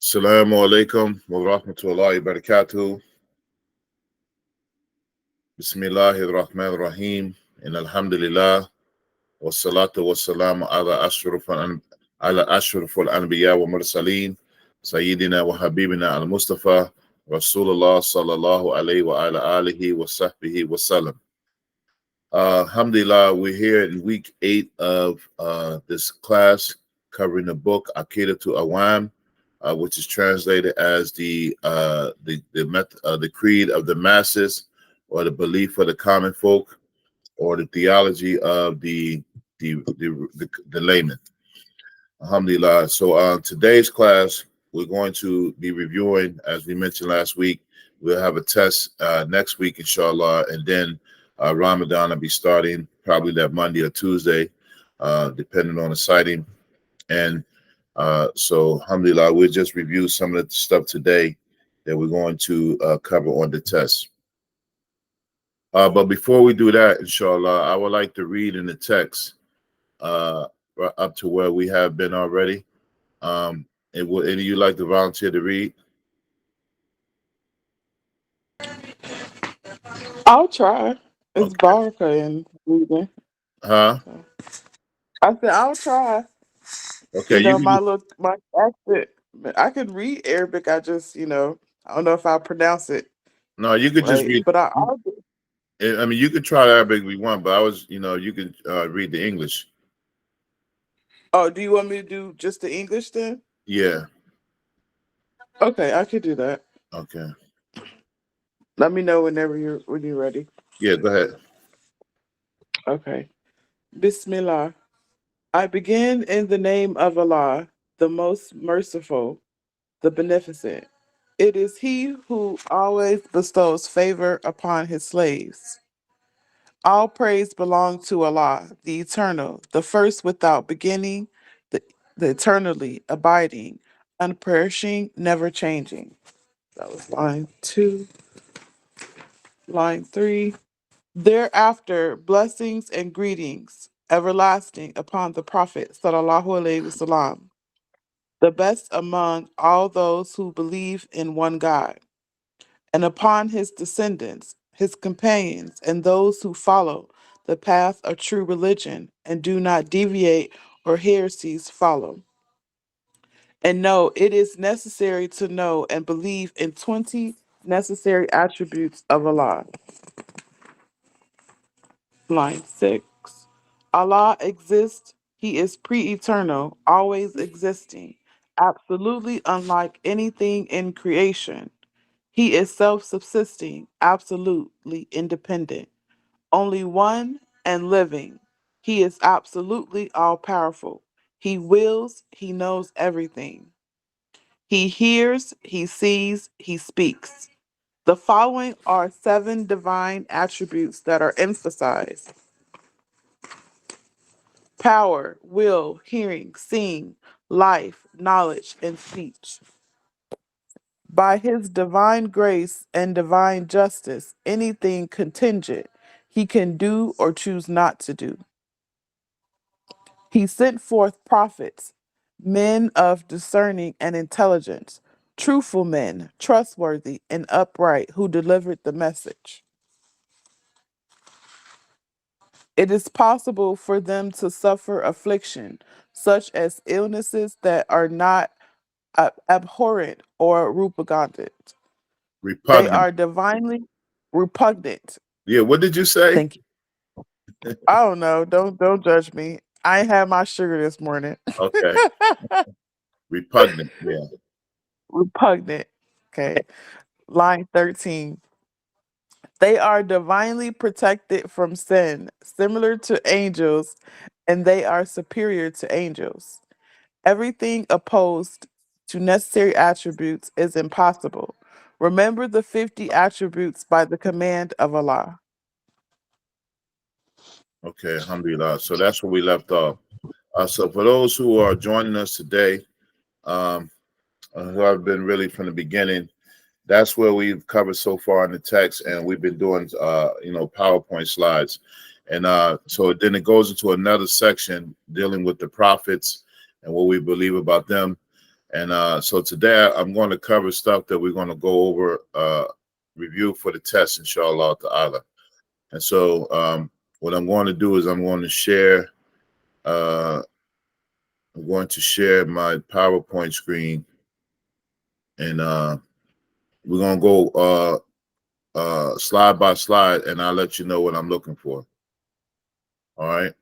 Assalamu alaikum wa rahmatullahi wa barakatuh. Bismillahir Rahmanir Rahim. And alhamdulillah. Wa salatu wa salam ala ashraful anbiya wa mursaleen. Sayyidina wa habibina al-Mustafa. Rasulullah sallallahu alayhi wa ala alihi wa sahbihi wa sallam. Alhamdulillah, we're here in week 8 of this class covering the book Aqidatul Awwam, which is translated as the creed of the masses, or the belief of the common folk, or the theology of the layman. Alhamdulillah. So today's class, we're going to be reviewing, as we mentioned last week. We'll have a test next week, inshallah, and then Ramadan will be starting probably that Monday or Tuesday, depending on the sighting. And so, alhamdulillah, we'll just review some of the stuff today that we're going to cover on the test. But before we do that, inshallah, I would like to read in the text up to where we have been already. And would any of you like to volunteer to read? I'll try. It's Okay. Baraka in reading. Huh? So I said I'll try. Okay, you can. My accent. I could read Arabic. I don't know if I pronounce it No, you could just right, read. but I'll do. I mean, you could try Arabic if you want, but you could read the English. Oh, do you want me to do just the English then? Yeah. Okay, I could do that. Okay. Let me know when you're ready. Yeah, go ahead. Okay. Bismillah. I begin in the name of Allah, the most merciful, the beneficent. It is He who always bestows favor upon His slaves. All praise belongs to Allah, the Eternal, the first without beginning, the, the eternally abiding, unperishing, never changing. That was line 2. Line 3. Thereafter, blessings and greetings everlasting upon the Prophet, sallallahu alaihi wasallam, the best among all those who believe in one God, and upon his descendants, his companions, and those who follow the path of true religion and do not deviate or heresies follow. And know it is necessary to know and believe in 20 necessary attributes of Allah. Line 6. Allah exists. He is pre eternal, always existing, absolutely unlike anything in creation. He is self subsisting, absolutely independent, only one and living. He is absolutely all powerful. He wills, he knows everything. He hears, he sees, he speaks. The following are 7 divine attributes that are emphasized: power, will, hearing, seeing, life, knowledge, and speech. By his divine grace and divine justice, anything contingent he can do or choose not to do. He sent forth prophets, men of discerning and intelligence, truthful men, trustworthy and upright, who delivered the message. It is possible for them to suffer affliction, such as illnesses that are not abhorrent or repugnant. They Repugnant. are divinely repugnant. Yeah. What did you say? Thank you. I don't know. Don't judge me. I ain't had my sugar this morning. Okay. Repugnant. Yeah. Repugnant. Okay. Line 13. They are divinely protected from sin, similar to angels, and they are superior to angels. Everything opposed to necessary attributes is impossible. Remember the 50 attributes by the command of Allah. Okay. Alhamdulillah. So that's where we left off. So for those who are joining us today, um, who have been really from the beginning, that's where we've covered so far in the text, and we've been doing PowerPoint slides. And so then it goes into another section dealing with the prophets and what we believe about them. And so today I'm going to cover stuff that we're going to go over, review for the test, inshallah ta'ala. And so what I'm going to do is uh, I'm going to share my PowerPoint screen, and we're going to go slide by slide, and I'll let you know what I'm looking for. All right.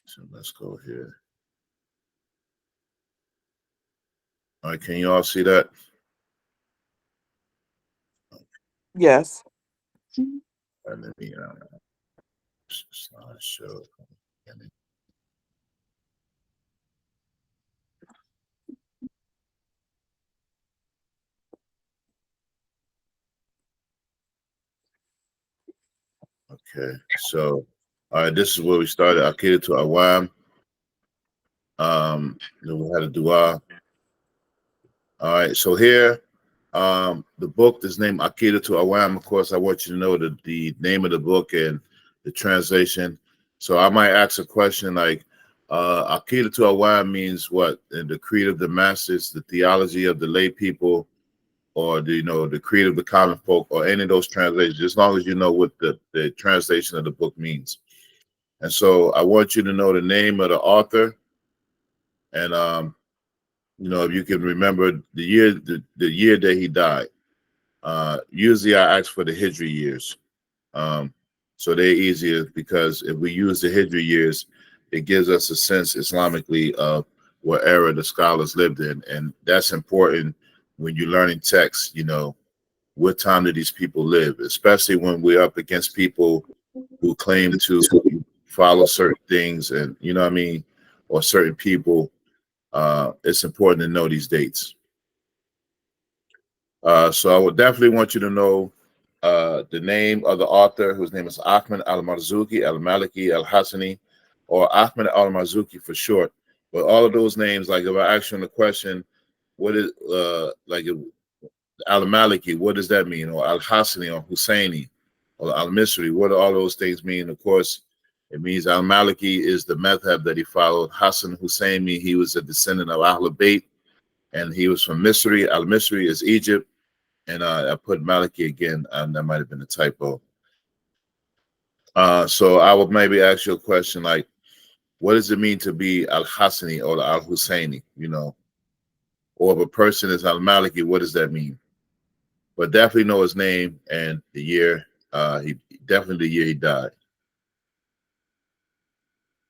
So let's go here. All right. Can you all see that? Yes. All right, let me slideshow. Okay. So, all right. This is where we started. Aqidatul Awwam. Then we had a dua. All right. So here, the book is named Aqidatul Awwam. Of course, I want you to know the name of the book and the translation. So I might ask a question like, Aqidatul Awwam means what? And the creed of the masses, the theology of the lay people, or the creed of the common folk, or any of those translations, as long as you know what the translation of the book means. And so I want you to know the name of the author, and if you can remember the year that he died. Usually I ask for the Hijri years. So they're easier because if we use the Hijri years, it gives us a sense Islamically of what era the scholars lived in. And that's important when you're learning text, what time did these people live, especially when we're up against people who claim to follow certain things, and you know what I mean, or certain people. It's important to know these dates. So I would definitely want you to know the name of the author, whose name is Ahmed al-Marzuki, al-Maliki, al-Hassani, or Ahmed al-Marzuki for short. But all of those names, like if I ask you the question, what is al-Maliki, what does that mean? Or al-Hassani, or Husseini, or al-Misri, what do all those things mean? Of course, it means al-Maliki is the madhab that he followed. Hassan Husseini, he was a descendant of Ahl Bayt, and he was from Misri. Al-Misri is Egypt. And I put Maliki again, and that might have been a typo. So I would maybe ask you a question like, what does it mean to be Al-Hassani or Al-Husseini, Or if a person is Al-Maliki, what does that mean? But definitely know his name and the year, he definitely the year he died.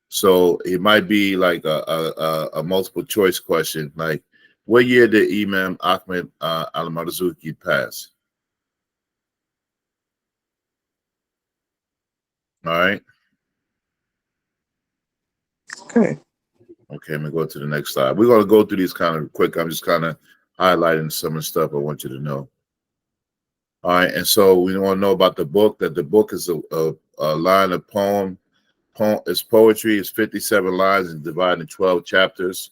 So it might be like a multiple choice question, like, what year did Imam Ahmed al-Marzuki pass? All right. Okay. Okay, let me go to the next slide. We're going to go through these kind of quick. I'm just kind of highlighting some of the stuff I want you to know. All right, and so we want to know about the book, that the book is a line of it's poetry. It's 57 lines and divided in 12 chapters.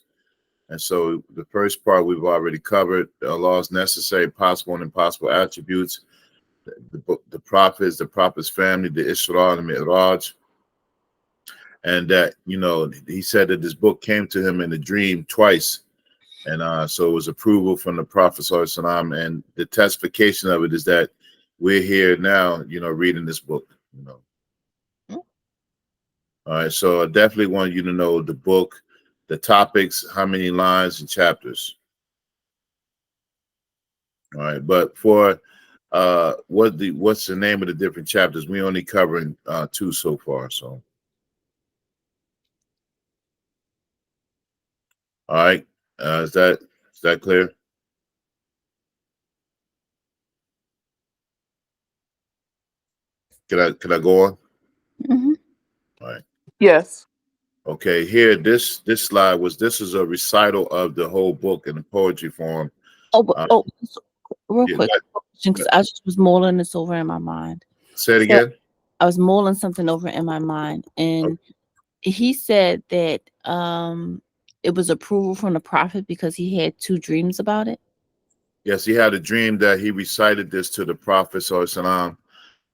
And so the first part we've already covered, Allah's necessary, possible, and impossible attributes, the prophets, the prophet's family, the Isra and Mi'raj. And that, he said that this book came to him in a dream twice. And so it was approval from the Prophet ﷺ, and the testification of it is that we're here now, reading this book. All right, so I definitely want you to know the book, the topics, how many lines and chapters. All right, but for what's the name of the different chapters? We only covering 2 so far. So, all right, is that clear? Can I go on? Mm-hmm. All right. Yes. Okay, here this slide this is a recital of the whole book in the poetry form. Uh, Real yeah, quick, because I just was mulling this over in my mind. say it So again. I was mulling something over in my mind, and he said that it was approval from the prophet because he had 2 dreams about it. Yes, he had a dream that he recited this to the Prophet Sallallahu,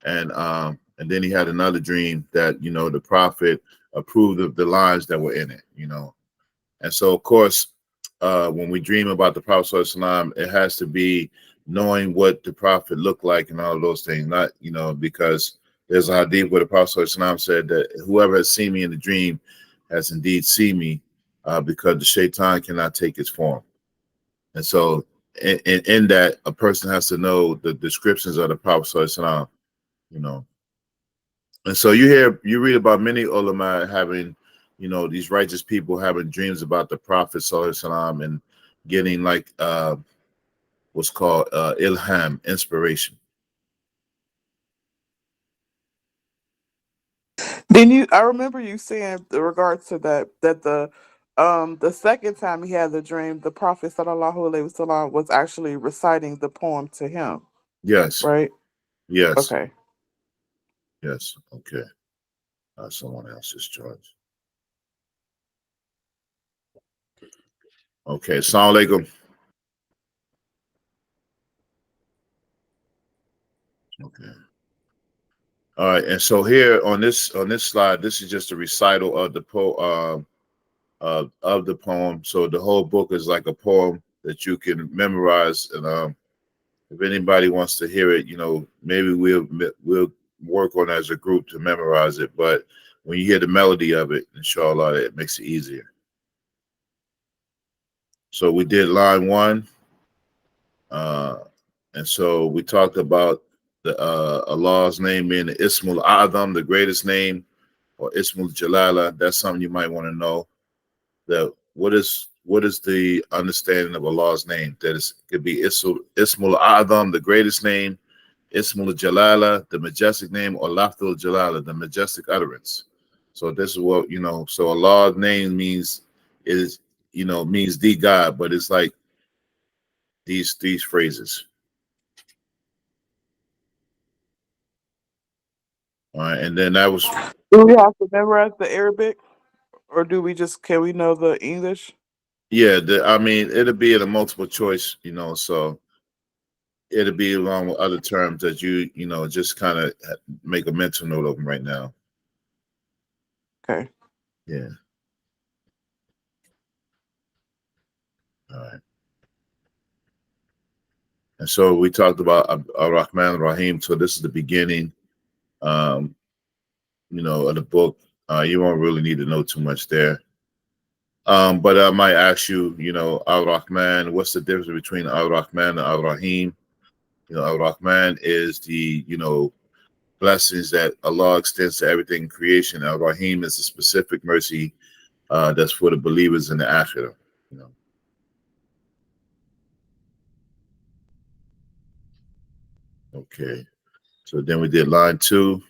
and then he had another dream that the Prophet approved of the lines that were in it, you know. And so, of course, when we dream about the Prophet Sallallahu, it has to be knowing what the Prophet looked like and all of those things, not, you know, because there's a hadith where the Prophet Sallallahu said that whoever has seen me in the dream has indeed seen me, because the shaitan cannot take its form. And so in that, a person has to know the descriptions of the Prophet Sallallahu, you know. And so you read about many ulama having, you know, these righteous people having dreams about the Prophet Sallallahu and getting like what's called ilham, inspiration. Then I remember you saying in regards to that the second time he had the dream, the Prophet sallallahu alaihi wasallam was actually reciting the poem to him, Yes, right? yes, Okay. yes. Okay. Someone else's charge. Okay. Assalamu alaikum. Okay. All right. And so here on this slide, this is just a recital of the of the poem. So the whole book is like a poem that you can memorize. And if anybody wants to hear it, you know, maybe we'll work on it as a group to memorize it. But when you hear the melody of it, inshallah, it makes it easier. So we did line 1, and so we talked about the Allah's name being the Ismul Adam, the greatest name, or Ismul Jalala. That's something you might want to know. That what is the understanding of Allah's name? That it could be Ismul Adam, the greatest name, Ismul Jalala, the majestic name, or Lafdul Jalala, the majestic utterance. So this is what, you know, so Allah's name means means the God, but it's like these phrases. All right, and then that was Do we have to memorize the Arabic, or do we just can we know the English? yeah, I mean it'll be in a multiple choice, you know, so it'll be along with other terms that you know just kind of make a mental note of them right now. Okay. Yeah. All right. And so we talked about Ar-Rahman Rahim. So this is the beginning, um, you know, of the book. You won't really need to know too much there. But I might ask you, you know, Ar-Rahman, what's the difference between Ar-Rahman and Ar-Rahim? You know, Ar-Rahman is the, you know, blessings that Allah extends to everything in creation. Ar-Rahim is a specific mercy that's for the believers in the Akhirah, you know. Okay. So then we did line 2.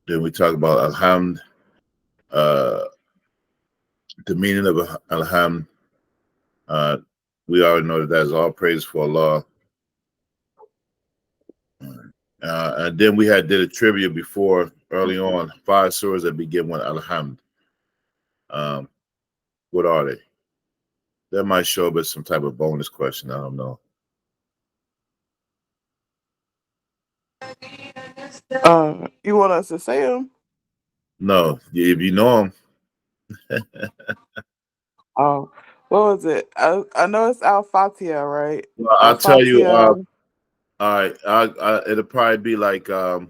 Then we talk about Alhamd, uh, the meaning of Alhamd. We already know that is all praise for Allah. And then we did a trivia before early on, 5 surahs that begin with Alhamd. What are they? That might show up as some type of bonus question. I don't know. You want us to say them? No, if you know them, Oh, what was it? I know it's Al Fatiha, right? well, Al I'll tell you. Fatiha. All right, it'll probably be like 5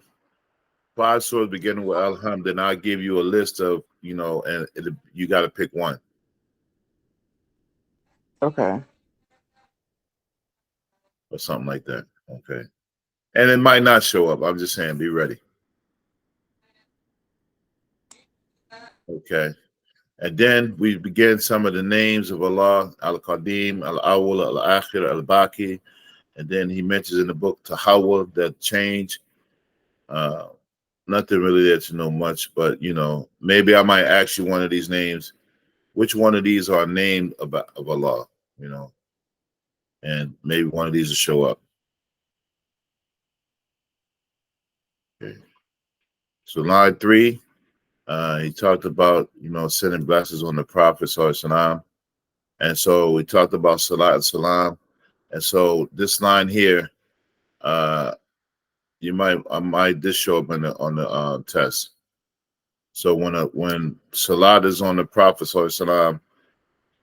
surahs beginning with Alhamd. Then I'll give you a list of, you know, and you got to pick one Okay. or something like that. Okay, and it might not show up. I'm just saying, be ready. Okay. And then we begin some of the names of Allah, Al-Qadim, Al-Awwal, Al-Akhir, Al-Baqi. And then he mentions in the book Tahawwul, that change. Uh, Nothing really there to know much, but, you know, maybe I might ask you one of these names. Which one of these are named of Allah, you know? And maybe one of these will show up. Okay. So line 3, he talked about, you know, sending blessings on the Prophet, Sallallahu Alaihi Wasallam. And so we talked about Salat and Salam. And so this line here, I might this show up on the test. So when salat is on the Prophet sallallahu,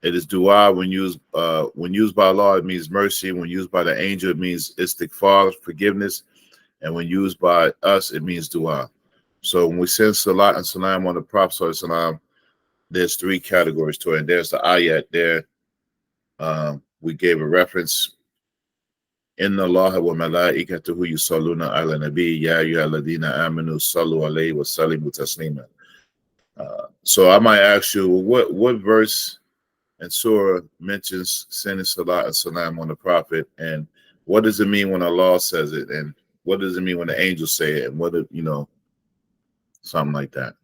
it is dua when used by Allah, it means mercy. When used by the angel, it means istighfar, forgiveness. And when used by us, it means dua. So when we send salat and salam on the Prophet sallallahu, there's three categories to it. And there's the ayat there. We gave a reference. Inna Allah wa malaikatahu yusalluna ala nabi ya ayyuhalladhina amanu sallu alayhi wa sallimu taslima. So I might ask you, what verse and surah mentions sending salat and salam on the Prophet, and what does it mean when Allah says it, and what does it mean when the angels say it, and something like that.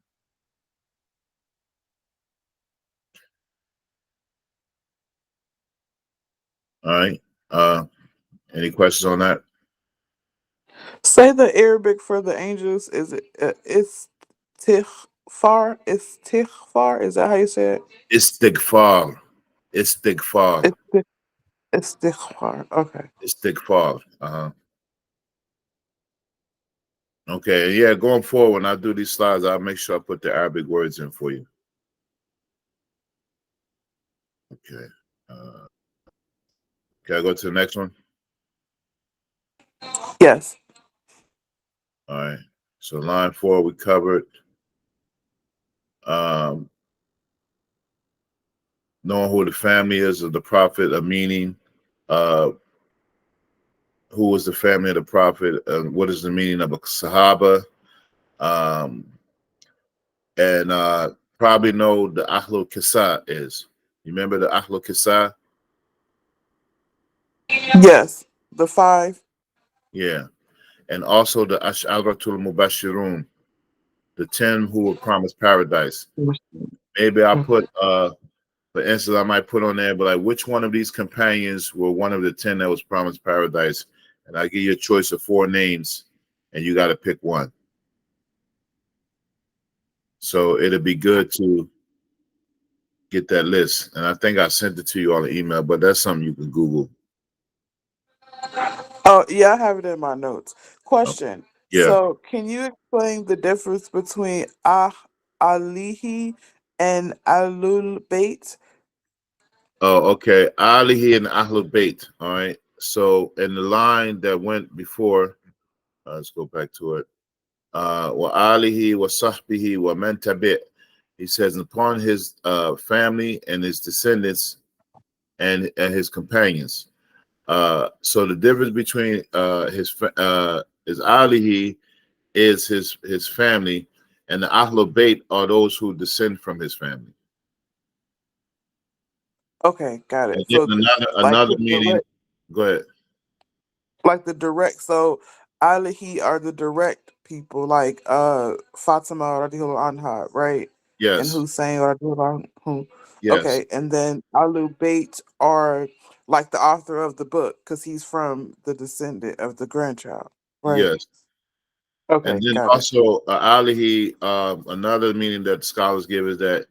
All right. Any questions on that? Say the Arabic for the angels. Is it istighfar? Istighfar? Is that how you say it? Istighfar. Istighfar. Isti- Istighfar. Okay. Istighfar. Uh-huh. Okay. Yeah, going forward, when I do these slides, I'll make sure I put the Arabic words in for you. Okay. Uh, can I go to the next one? Yes. All right. So line 4, we covered um, knowing who the family is of the Prophet, a meaning, uh, who was the family of the Prophet, what is the meaning of a Sahaba, um, and probably know the Ahlul Kisa is. You remember the Ahlul Kisa? Yes. The five. Yeah. And also the Ash'aratul Mubashirun, the 10 who were promised paradise. Maybe I'll put, for instance, I might put on there, but like, which one of these companions were one of the 10 that was promised paradise? And I give you a choice of 4 names, and you got to pick one. So it'll be good to get that list. And I think I sent it to you on the email, but that's something you can Google. Oh, yeah, I have it in my notes. Oh, Question. yeah. So, can you explain the difference between alihi and alul bait? Oh, okay. Alihi and Ahlul Bayt. All right. So in the line that went before, let's go back to it. Wa alihi wa sahbihi wa man tabi'. He says, upon his family and his descendants and his companions. So the difference between his alihi is his family, and the Ahlul Bayt are those who descend from his family. Okay, got And it. then So, like another the meaning. direct, Go ahead. so alihi are the direct people, like Fatima radiallahu anha, right? And Yes. Hussein radiallahu anhu. Yes. Okay, and then alul bait are like the author of the book because he's from the descendant of the grandchild, right? Yes. And Okay, then got it. also alihi, another meaning that scholars give is that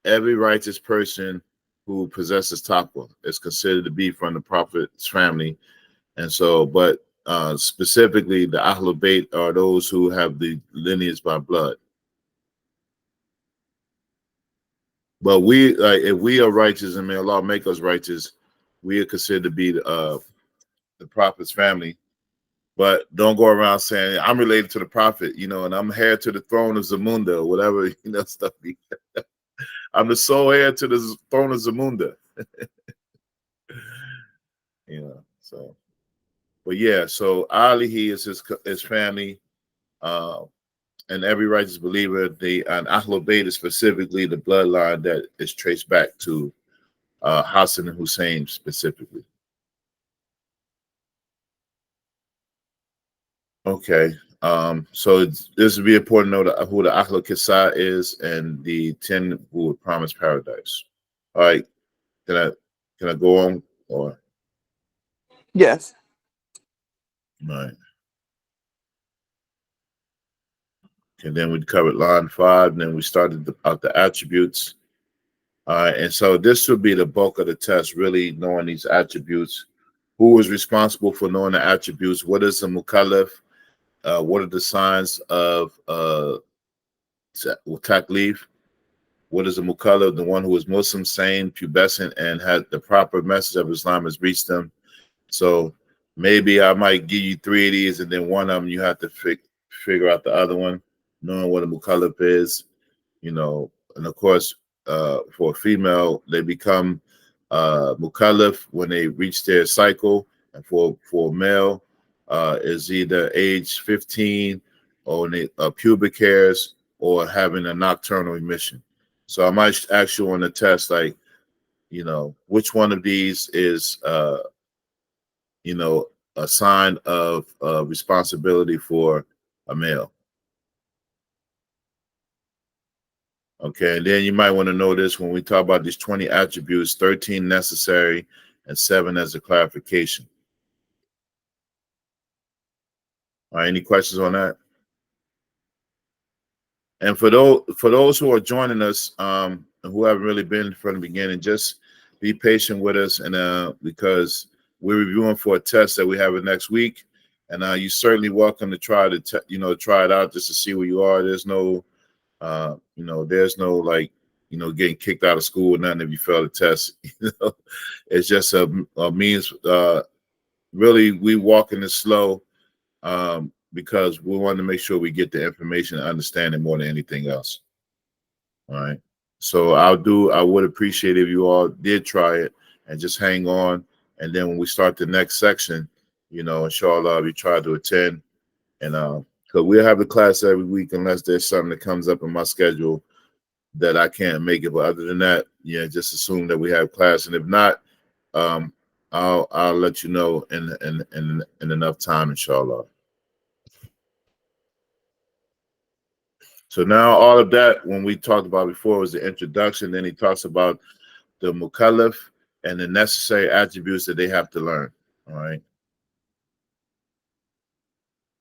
every righteous person who possesses taqwa is considered to be from the prophet's family. And so, but specifically, the Ahlul Bayt are those who have the lineage by blood. But we, if we are righteous and may Allah make us righteous, we are considered to be the prophet's family. But don't go around saying I'm related to the prophet, and I'm heir to the throne of Zamunda or whatever, stuff. I'm the sole heir to the throne of Zamunda, So, but yeah, so Alihi is his family, uh, and every righteous believer. And Ahlul Bayt is specifically the bloodline that is traced back to Hassan and Hussein specifically. Okay. So this would be important to know who the Ahlul Kisa is and the 10 who were promised paradise. All right. Can I go on? Or Yes. all right. And then we covered line 5, and then we started out the attributes. All right. And so this would be the bulk of the test, really knowing these attributes. Who is responsible for knowing the attributes? What is the mukallaf? What are the signs of taklif. What is a mukallaf? The one who is Muslim, sane, pubescent, and had the proper message of Islam has reached them. So maybe I might give you three of these, and then one of them you have to figure out the other one, knowing what a mukallaf is, and of course, for a female, they become mukallaf when they reach their cycle, and for a male, is either age 15 or pubic hairs or having a nocturnal emission. So I might ask you on the test, like, which one of these is, you know, a sign of responsibility for a male. Okay, and then you might want to know this when we talk about these 20 attributes, 13 necessary and 7 as a clarification. All right, any questions on that? And for those who are joining us, who haven't really been from the beginning, just be patient with us, and because we're reviewing for a test that we have it next week, and you're certainly welcome to try try it out just to see where you are. There's no, there's no like, getting kicked out of school or nothing if you fail the test. It's just a means. Really, we walking it slow. Because we want to make sure we get the information and understand it more than anything else. All right. So I would appreciate if you all did try it and just hang on. And then when we start the next section, inshallah, we try to attend. And because we'll have a class every week unless there's something that comes up in my schedule that I can't make it. But other than that, yeah, just assume that we have class. And if not, I'll let you know in enough time, inshallah. So now all of that, when we talked about before, was the introduction. Then he talks about the mukallaf and the necessary attributes that they have to learn. All right.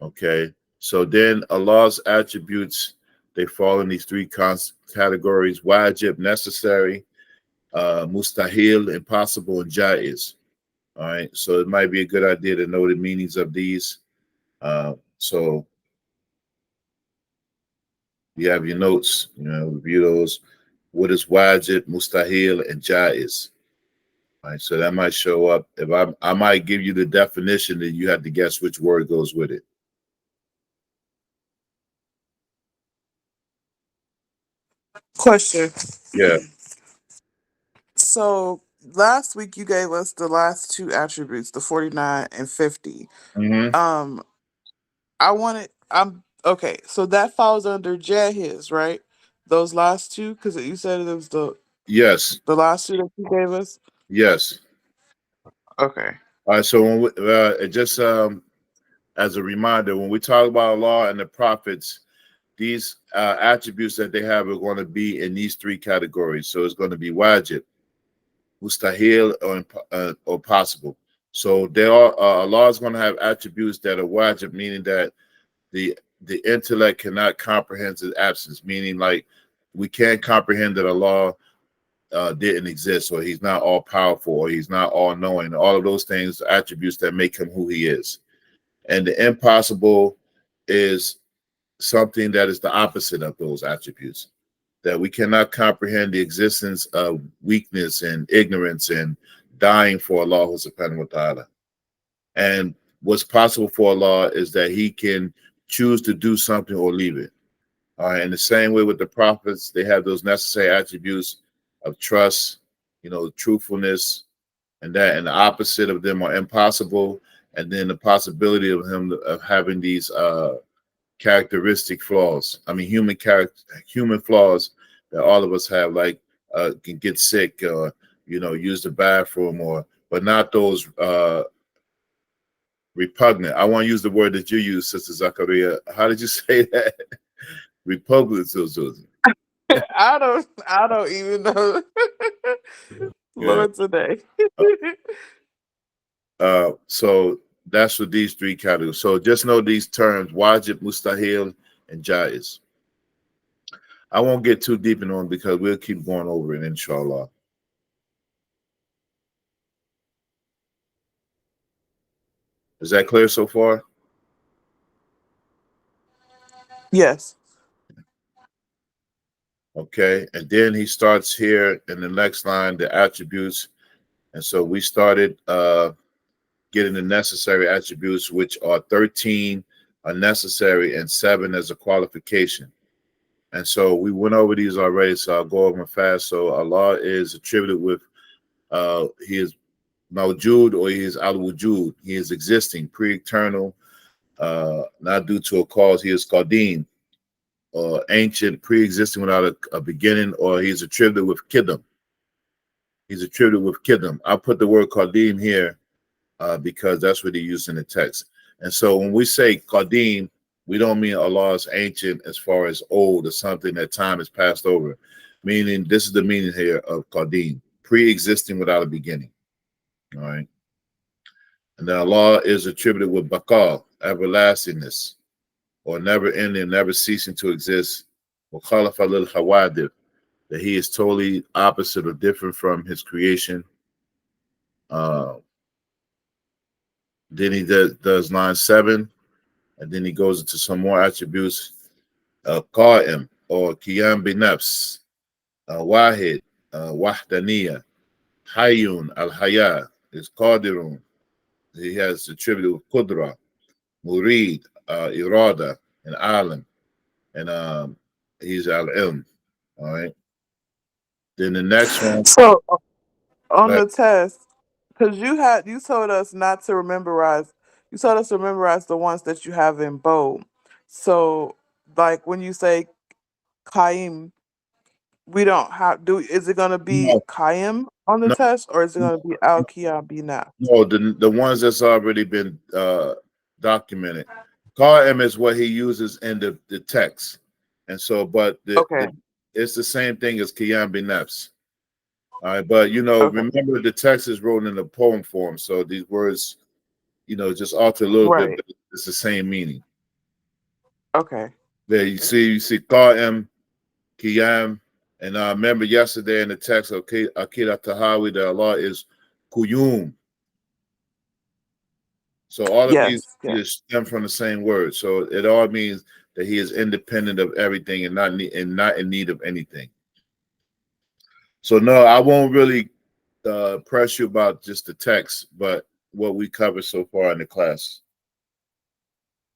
Okay. So then Allah's attributes, they fall in these three categories: wajib, necessary, mustahil, impossible, and jaiz. All right. So it might be a good idea to know the meanings of these. So you have your notes, review those. What is wajib, mustahil, and jaiz? All right, so that might show up. If I might give you the definition, that you have to guess which word goes with it. Question. Yeah. So last week you gave us the last two attributes, the 49 and 50. Mm-hmm. Um, I'm okay. So that falls under Jahiz, right? Those last two, because you said it was Yes. the last two that you gave us. Yes. Okay. All right. So when just as a reminder, when we talk about Allah and the prophets, these attributes that they have are going to be in these three categories. So it's going to be wajib, mustahil, or possible. So they are Allah is going to have attributes that are wajib, meaning that the intellect cannot comprehend his absence, meaning like we can't comprehend that Allah didn't exist, or he's not all powerful, or he's not all knowing. All of those things, attributes that make him who he is. And the impossible is something that is the opposite of those attributes, that we cannot comprehend the existence of weakness and ignorance and dying for Allah subhanahu wa ta'ala. And what's possible for Allah is that he can choose to do something or leave it. In the same way with the prophets, they have those necessary attributes of trust, truthfulness, and that. And the opposite of them are impossible. And then the possibility of him of having these characteristic flaws. I mean, human flaws that all of us have, like can get sick, or use the bathroom, but not those repugnant. I want to use the word that you use, Sister Zakaria. How did you say that? Repugnant. I don't even know. Yeah. Lord today. So that's what these three categories. So just know these terms: wajib, mustahil, and jaiz. I won't get too deep into them because we'll keep going over it, inshallah. Is that clear so far? Yes. Okay, and then he starts here in the next line, the attributes. And so we started getting the necessary attributes, which are 13 are necessary and 7 as a qualification. And so we went over these already, so I'll go over them fast. So Allah is attributed with he is mawjud, or he is al-wujud. He is existing, pre-eternal, not due to a cause. He is qadim, or ancient, pre-existing without a beginning, or he's attributed with kidam. He's attributed with kidam. I put the word qadim here because that's what he used in the text. And so when we say qadim, we don't mean Allah is ancient as far as old or something that time has passed over. Meaning, this is the meaning here of qadim, pre-existing without a beginning. All right. And then Allah is attributed with baqa, everlastingness, or never ending, never ceasing to exist. Mukhalafa lil hawadith, that he is totally opposite or different from his creation. Then he does line 7, and then he goes into some more attributes. Qa'im, or qiyam bi nafs, wahid, wahdaniya, hayyun, al-haya, is qadirun. He has attributed with qudra, murid, irada, and alim, and he's al-ilm. All right. Then the next one, So on like, the test, because you told us not to memorize. You told us to memorize the ones that you have in bold. So like when you say Kaim, we don't have do. Is it gonna be no, Kaim on the no, test, or is it gonna be Al Bina? no, the ones that's already been documented. Qa'im is what he uses in the text, and so, but Okay. it's the same thing as qiyam bin nafs. All right, but you know, Okay. remember the text is written in a poem form, so these words, you know, just alter a little bit, Right. but it's the same meaning. Okay. There you see qa'im, qiyam, and remember yesterday in the text of Aqidatul Tahawi that Allah is Kuyum. So all of these Yes. Yes. stem from the same word. So it all means that he is independent of everything and not in need of anything. So no, I won't really press you about just the text, but what we covered so far in the class.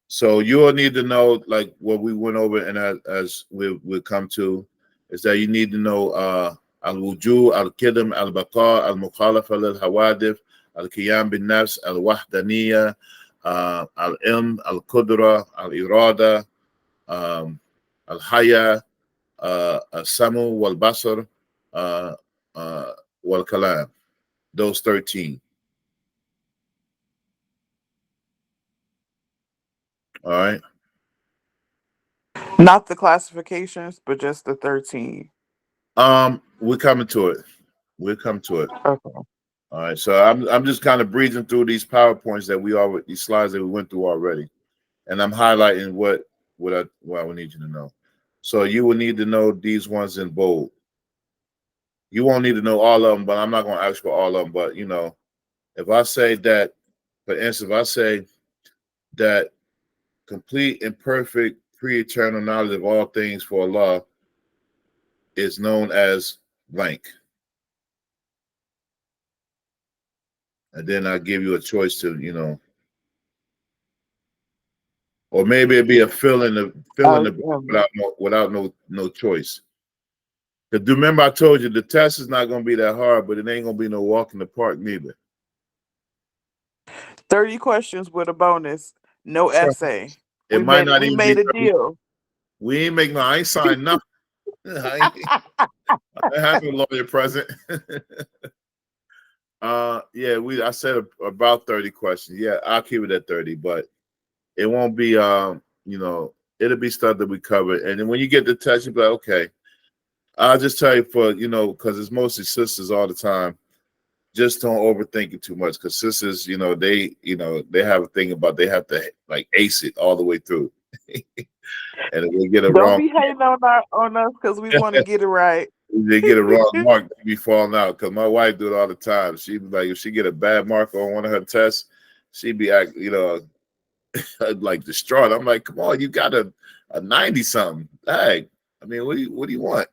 So you'll need to know, like what we went over, and as we come to, is that you need to know al-wujud, al-kidam, al-baqa, al-mukhalafa lil-hawadith, al-qiyam bin-nafs, al-wahdaniya, al-ilm, al-qudra, al-irada, al-haya, al-samu, wal-basar, uh, wal-kalam. Those 13. All right. Not the classifications, but just the 13. We're coming to it. We'll come to it. Okay. All right. So I'm just kind of breezing through these PowerPoints that these slides that we went through already, and I'm highlighting what I would need you to know. So you will need to know these ones in bold. You won't need to know all of them, but I'm not going to ask for all of them. But you know, if I say that, for instance, if I say that complete and perfect pre-eternal knowledge of all things for Allah is known as blank. And then I give you a choice to, you know, or maybe it'd be a fill in the Um, without no choice. Because remember, I told you the test is not going to be that hard, but it ain't going to be no walk in the park neither. 30 questions with a bonus. No essay. It We might made not we even be made a 30. deal. We ain't make no. I ain't signed nothing. I have a lawyer present. Yeah, I said about 30 questions. Yeah, I'll keep it at 30, but it won't be you know, it'll be stuff that we covered. And then when you get the test, you'll be like, okay. I'll just tell you because it's mostly sisters all the time. Just don't overthink it too much, because sisters, they have a thing about they have to like ace it all the way through. And if they get a Don't wrong, be hating on us because we want to get it right. they get a wrong mark, they be falling out. Because my wife do it all the time. She be like, if she get a bad mark on one of her tests, she be like distraught. I'm like, come on, you got a 90 something. Dang. I mean, what do you want?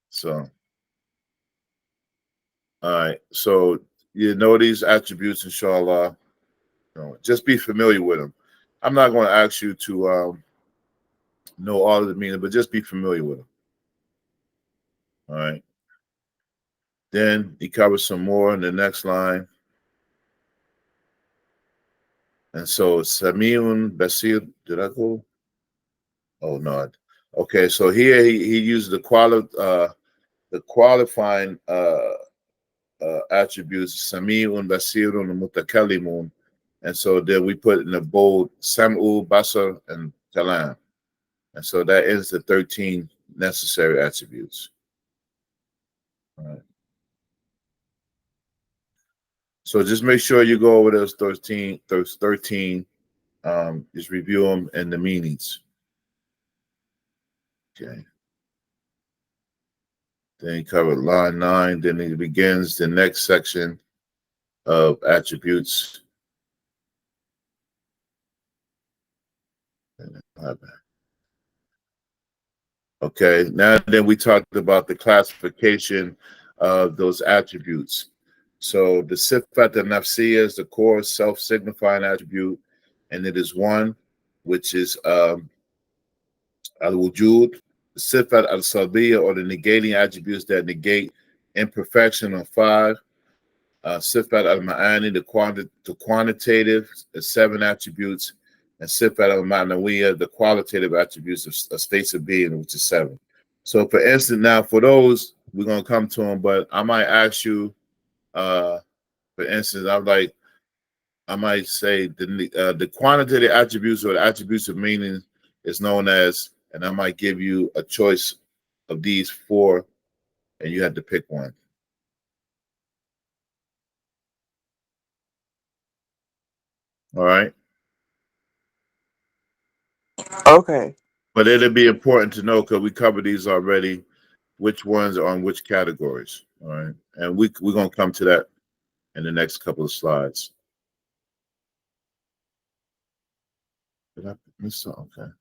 So, all right. So you know these attributes, inshallah. Just be familiar with them. I'm not going to ask you to know all of the meaning, but just be familiar with them. All right. Then he covers some more in the next line. And so Samiun Basir, did I go? Oh no. Okay, so here he used the qualifying attributes Samiun Basirun Mutakallimun. And so then we put in the bold Sam'u, Basar, and Kalam. And so that is the 13 necessary attributes. All right. So just make sure you go over those 13, just review them and the meanings. Okay. Then he covered line 9. Then he begins the next section of attributes. Okay, now then we talked about the classification of those attributes. So the sifat al-nafsiyya is the core self-signifying attribute, and it is one, which is al-wujud. The sifat al-salbiyya, or the negating attributes that negate imperfection, are 5. Sifat al-ma'ani, the quantitative, the 7 attributes, and sifat al-ma'nawiyya, the qualitative attributes of states of being, which is 7. So, for instance, now for those, we're gonna come to them, but I might ask you, for instance, I might say the quantitative attributes or the attributes of meaning is known as, and I might give you a choice of these 4, and you have to pick one. All right. Okay. But it'll be important to know, because we covered these already, which ones are on which categories. All right. And we're going to come to that in the next couple of slides. Did I miss something? Okay.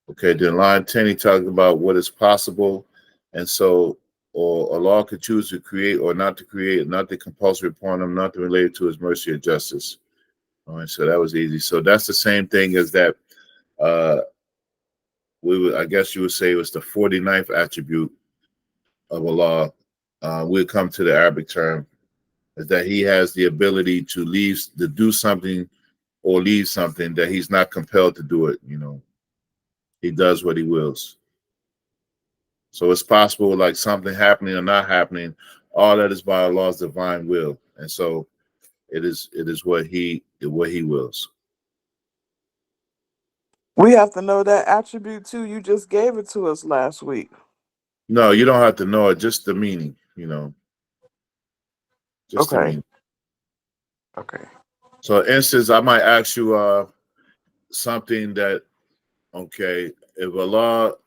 Okay, then line 10, he talks about what is possible. And so, or Allah could choose to create or not to create, not to compulsory upon him, not to relate to his mercy or justice. All right, so that was easy. So that's the same thing as that. I guess you would say it was the 49th attribute of Allah. We'll come to the Arabic term, is that he has the ability to do something or leave something, that he's not compelled to do it. He does what he wills. So it's possible, like something happening or not happening, all that is by Allah's divine will. And so it is what he wills. We have to know that attribute too. You just gave it to us last week. No, you don't have to know it, just the meaning, just the Okay. meaning. Okay. So instance, I might ask you something that, okay, if Allah,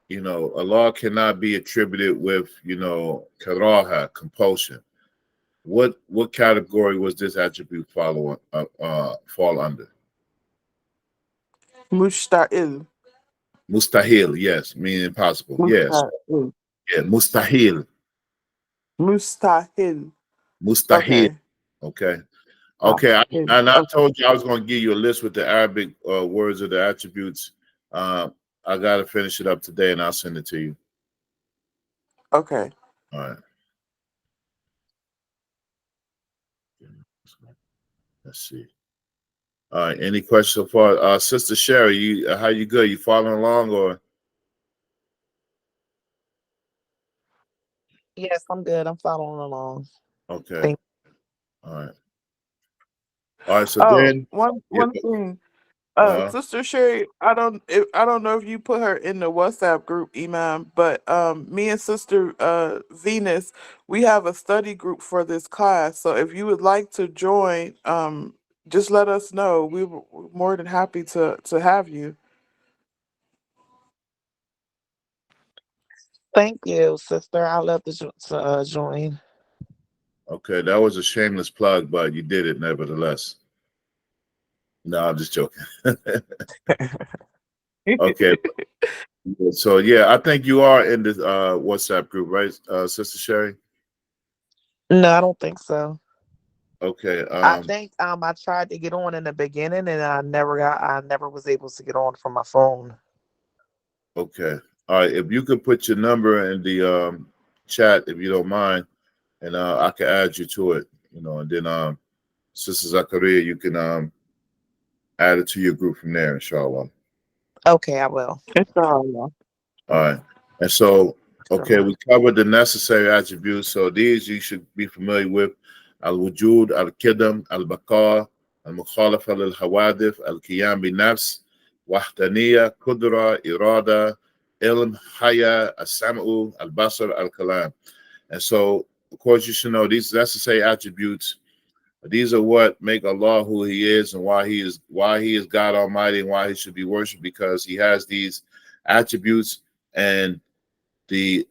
Allah cannot be attributed with, karaha, compulsion. What category was this attribute fall under? Musta'il. Mustahil, yes, meaning impossible. Yes. Musta'il. Yeah, mustahil. Mustahil. Mustahil. Okay. Okay. Okay. Mustahil. And I Okay. told you I was going to give you a list with the Arabic words of the attributes. I got to finish it up today, and I'll send it to you. Okay. All right. Let's see. All right. Any questions so far? Sister Sherry, how you good? You following along or? Yes, I'm good. I'm following along. Okay. Thank All right. All right. So Oh, then, yeah. one thing. Uh-huh. Sister Sherry, I don't know if you put her in the WhatsApp group, Imam, but me and Sister Venus, we have a study group for this class. So if you would like to join, just let us know. We're more than happy to have you. thank you, sister. I love to join. Okay. That was a shameless plug, but you did it nevertheless. No, I'm just joking. Okay. So yeah, I think you are in this WhatsApp group, right, Sister Sherry? No, I don't think so. Okay. I think I tried to get on in the beginning and I never was able to get on from my phone. Okay. All right. If you could put your number in the chat, if you don't mind, and I can add you to it, and then Sister Zakaria, you can add it to your group from there, inshallah. Okay, I will. Inshallah. All right. And so, okay, Inshallah. we covered the necessary attributes. So these you should be familiar with: al-wujud, al-kidam, al-baqa, al-mukhalafa lil-hawadith, al-qiyam bi-nafs, wahdaniya, kudra, irada, ilm, haya, as-sam'u, al-basar, al-kalam. And so, of course, you should know these necessary attributes. These are what make Allah who He is, and why He is God Almighty, and why He should be worshipped, because He has these attributes, and the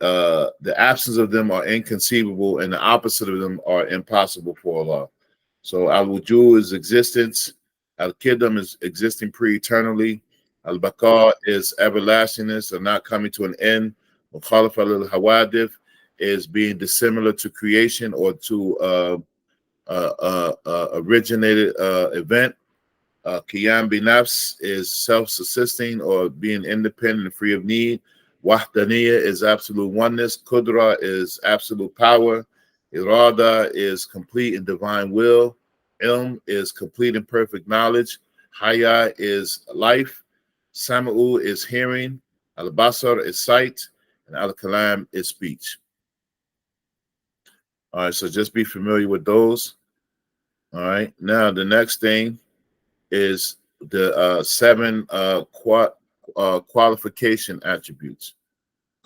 absence of them are inconceivable, and the opposite of them are impossible for Allah. So al wujud is existence, al kidam is existing pre-eternally, al baqa is everlastingness or not coming to an end, mukhalafa al hawadith is being dissimilar to creation or to originated event. Qiyam binafs is self-subsisting or being independent and free of need. Wahdaniya is absolute oneness. Kudra is absolute power. Irada is complete and divine will. Ilm is complete and perfect knowledge. Haya is life. Sama'u is hearing. Al-Basar is sight. And Al-Kalam is speech. All right, so just be familiar with those. All right, now the next thing is the seven qualification attributes: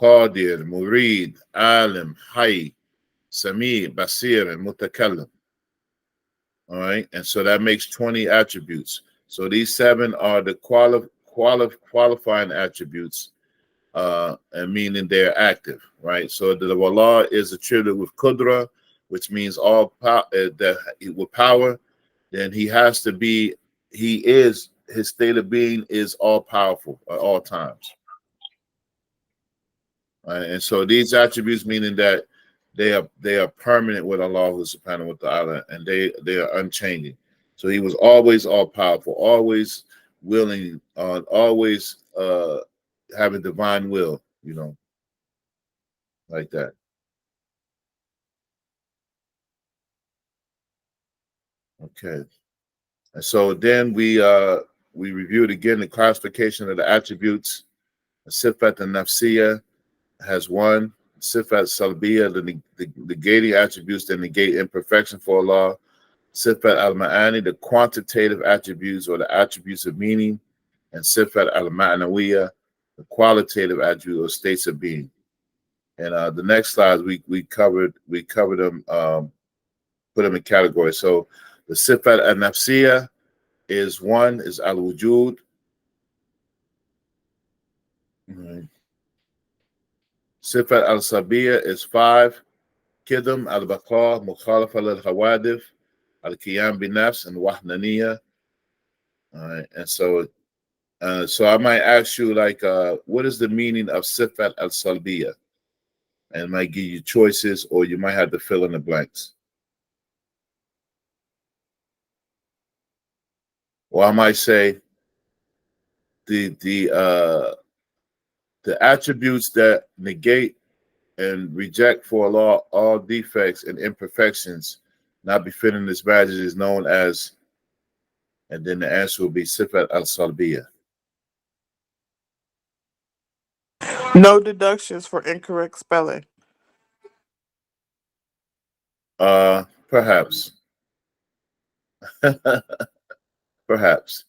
Qadir, Murid, Alim, Hayy, Sami, Basir, and Mutakallim. All right, and so that makes 20 attributes. So these seven are the qualifying attributes, and meaning they're active, right? So the Allah is attributed with Qudra, which means all power, that with power. Then he has to be, he is, his state of being is all powerful at all times. Right? And so these attributes, meaning that they are permanent with Allah subhanahu wa ta'ala, and they are unchanging. So he was always all powerful, always willing, always having divine will, like that. Okay. And so then we reviewed again the classification of the attributes. Sifat and Nafsiya has one. Sifat Salbiya, the negating attributes that negate imperfection for Allah. Sifat al-Ma'ani, the quantitative attributes or the attributes of meaning. And Sifat al-Ma'nawiya, the qualitative attributes or states of being. And the next slides we covered them, put them in categories. So the Sifat al-Nafsiya is one, is al-Wujud. Right. Sifat al-Sabiya is five. Kidam al-Baqa, Mukhalafa al-Hawadif, al-Qiyam bin-Nafs, and Wahnaniya. All right. And so I might ask you, like, what is the meaning of Sifat al-Salbiya? And I might give you choices, or you might have to fill in the blanks. Or I might say the attributes that negate and reject for Allah all defects and imperfections not befitting His majesty is known as, and then the answer will be Sifat al-Salbiya. No deductions for incorrect spelling. Perhaps. Perhaps.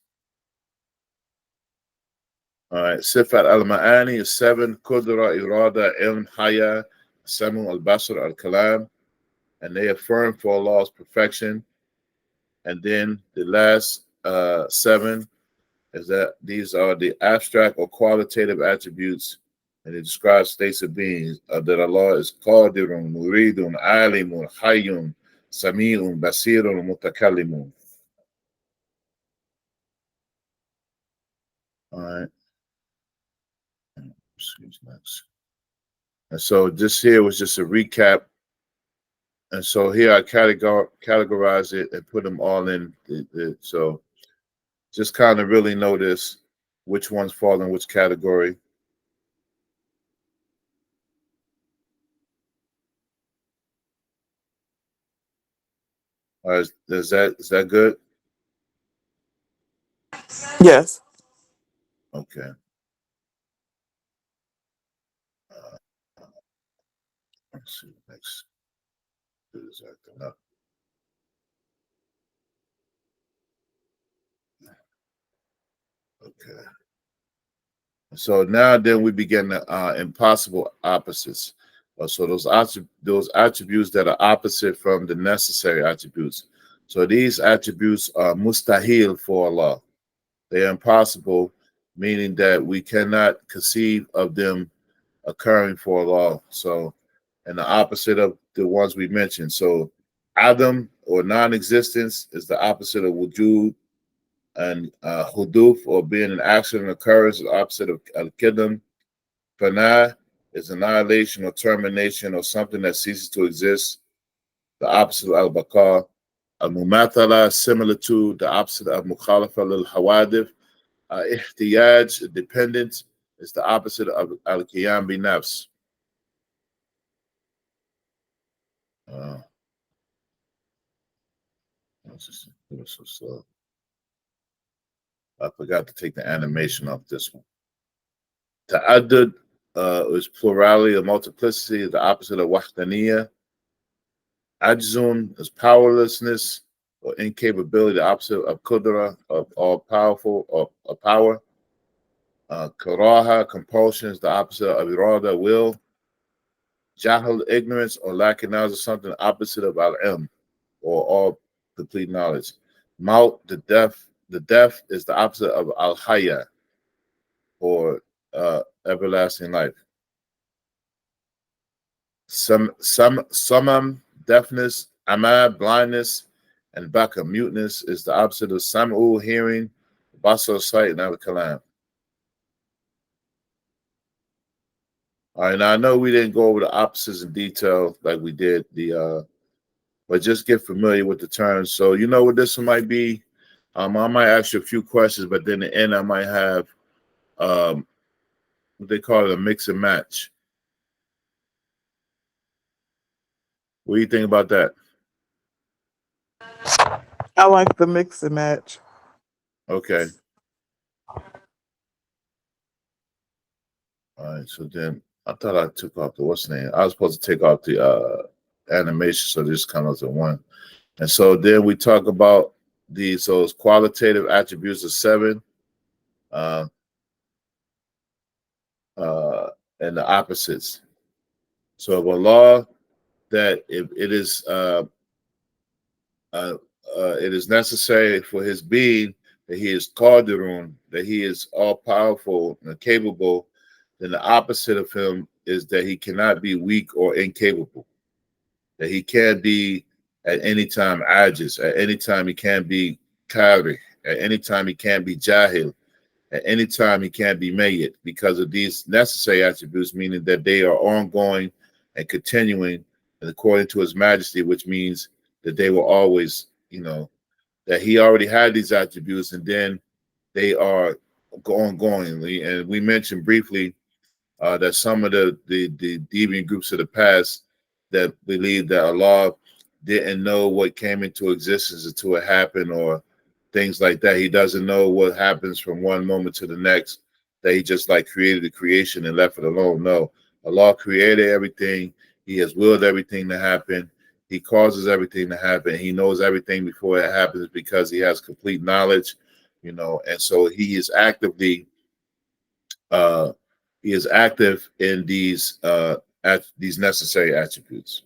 All right. Sifat al-Ma'ani is seven. Qudra, Irada, Ilm, Haya, Samu, al-Basr, al-Kalam. And they affirm for Allah's perfection. And then the last seven is that these are the abstract or qualitative attributes, and it describes states of being, that Allah is Qadirun, Muridun, Alimun, Hayyun, Sami'un, Basirun, Mutakallimun. All right. Next. And so this here was just a recap. And so here I categorize it and put them all in. So just kind of really notice which ones fall in which category. All right, is that good? Yes. Okay. Uh, let's see. Next is acting up. Okay. So now then we begin the impossible opposites. So those attributes that are opposite from the necessary attributes. So these attributes are mustahil for Allah. They are impossible, meaning that we cannot conceive of them occurring for Allah. So, and the opposite of the ones we mentioned. So Adam or non-existence is the opposite of wujud, and huduf or being an accident occurs is the opposite of al-kidam. Fana is annihilation or termination or something that ceases to exist, the opposite of al-baqa. Al-mumathala is similar to the opposite of mukhalafa lil-hawadith. Ihtiyaj, dependence, is the opposite of al-qiyam bi nafs. It was so slow. I forgot to take the animation off this one. Ta'addud is plurality or multiplicity, is the opposite of wahdaniyah. Ajzun is powerlessness or incapability, the opposite of qudra, of all powerful or power. Karaha, compulsion, is the opposite of irada, will. Jahal, ignorance or lacking knowledge is something opposite of al-ilm, or all complete knowledge. Maut, the death is the opposite of al-haya, or everlasting life. Samam, deafness. Ama, blindness. And baka, muteness, is the opposite of sam'u, hearing. Basar, sight, and al-kalam. All right, now I know we didn't go over the opposites in detail like we did but just get familiar with the terms. So you know what this one might be. I might ask you a few questions, but then at the end I might have what they call it, a mix and match. What do you think about that? I like the mix and match. Okay. All right. So then I thought I took off the what's name. I was supposed to take off the animation, so this kind of at one. And so then we talk about those qualitative attributes of 7, uh, and the opposites. So of Allah, that if it is necessary for his being that he is qadirun, that he is all powerful and capable, then the opposite of him is that he cannot be weak or incapable, that he can't be at any time ajiz, at any time he can't be kari, at any time he can't be jahil, at any time he can't be mayyit, because of these necessary attributes, meaning that they are ongoing and continuing and according to his majesty, which means that they will always, that he already had these attributes, and then they are ongoingly. And we mentioned briefly that some of the deviant groups of the past that believe that Allah didn't know what came into existence until it happened, or things like that. He doesn't know what happens from one moment to the next, that he just like created the creation and left it alone. No, Allah created everything. He has willed everything to happen. He causes everything to happen. He knows everything before it happens because he has complete knowledge, and so uh, he is active in these these necessary attributes.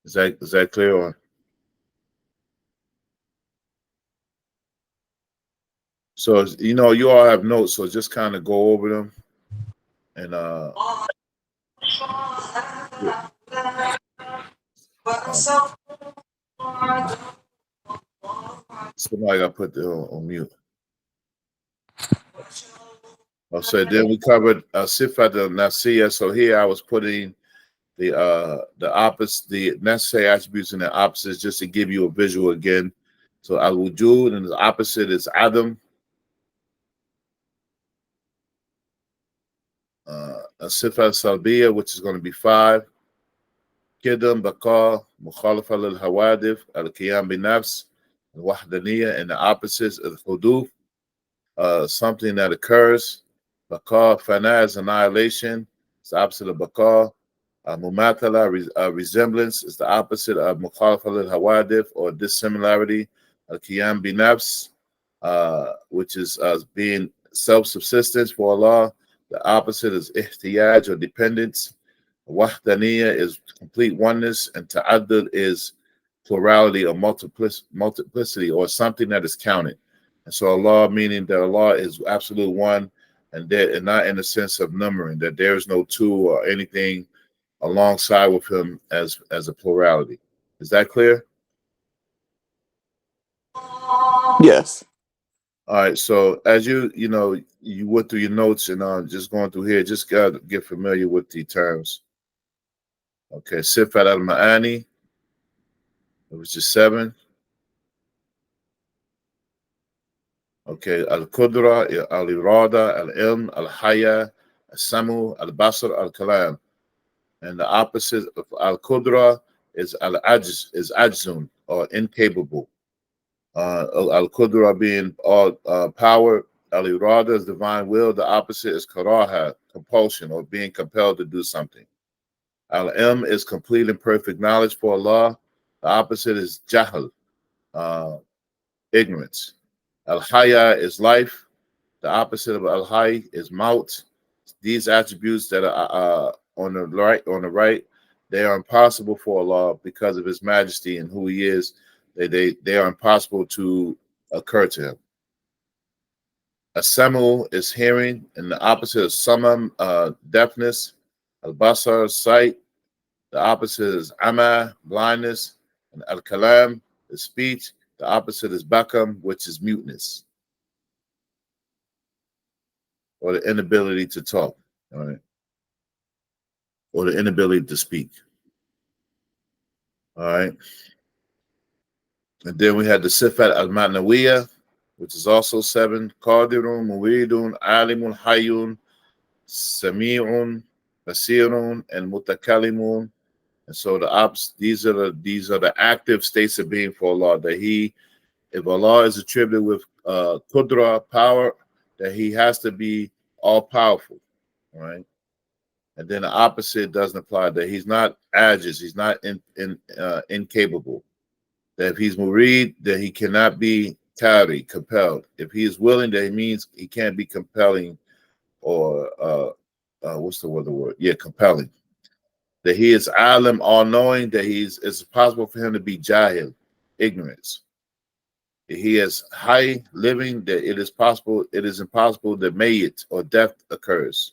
Is that clear? Or so you all have notes, so just kind of go over them and somebody got put on mute. So then we covered Sifat al Nasiya. So here I was putting the opposite, the necessary attributes and the opposites, just to give you a visual again. So al wujud, and the opposite is Adam. Sifat Salbiya, which is going to be 5. Kidam, Baqa, Mukhalafa al Hawadif, Al Qiyam bin Nafs, Al Wahdaniya, and the opposites of Huduf, something that occurs. Baqa, Fana is annihilation, it's the opposite of Baqa. Mumathala, resemblance, is the opposite of Mukhalafa al Hawadif, or dissimilarity. Al Qiyam bin Nafs, which is being self-subsistence for Allah. The opposite is ihtiyaj, or dependence. Wahdaniya is complete oneness, and ta'addud is plurality or multiplicity, or something that is counted. And so Allah, meaning that Allah is absolute one, and not in the sense of numbering, that there is no two or anything alongside with him as a plurality. Is that clear? Yes. All right. So as you went through your notes, and just going through here, just gotta get familiar with the terms. Okay, Sifat al Ma'ani, which is 7. Okay, Al Qudra, Al Irada, Al Ilm, Al Haya, Al Samu, Al Basar, Al Kalam. And the opposite of Al Qudra is Al Ajz, is Ajzun, or incapable. Al Qudra being all power. Al Irada is divine will. The opposite is Karaha, compulsion, or being compelled to do something. Al Ilm is complete and perfect knowledge for Allah. The opposite is Jahl, ignorance. Al Haya is life. The opposite of Al Hayy is Maut. These attributes that are on the right, they are impossible for Allah because of His majesty and who He is. They are impossible to occur to Him. Asamu is hearing, and the opposite is Samam, deafness. Al Basar, sight. The opposite is Ama, blindness. And Al Kalam is speech. The opposite is Bakam, which is muteness, or the inability to talk, all right, or the inability to speak. All right. And then we had the Sifat al-Ma'nawiyah, which is also 7. Qadirun, Muridun, Alimun, Hayyun, Sami'un, Basirun, and Mutakallimun. And so these are the active states of being for Allah. That if Allah is attributed with Qudra, power, that He has to be all powerful. All right. And then the opposite doesn't apply, that He's not ajiz, He's not incapable. That if He's murid, that He cannot be tari, compelled. If He is willing, that it means He can't be compelling, or what's the word? Yeah, compelling. That He is alim, all knowing, that it's possible for Him to be jahil, ignorance. That He is high, living, that it is impossible that mayit, or death, occurs.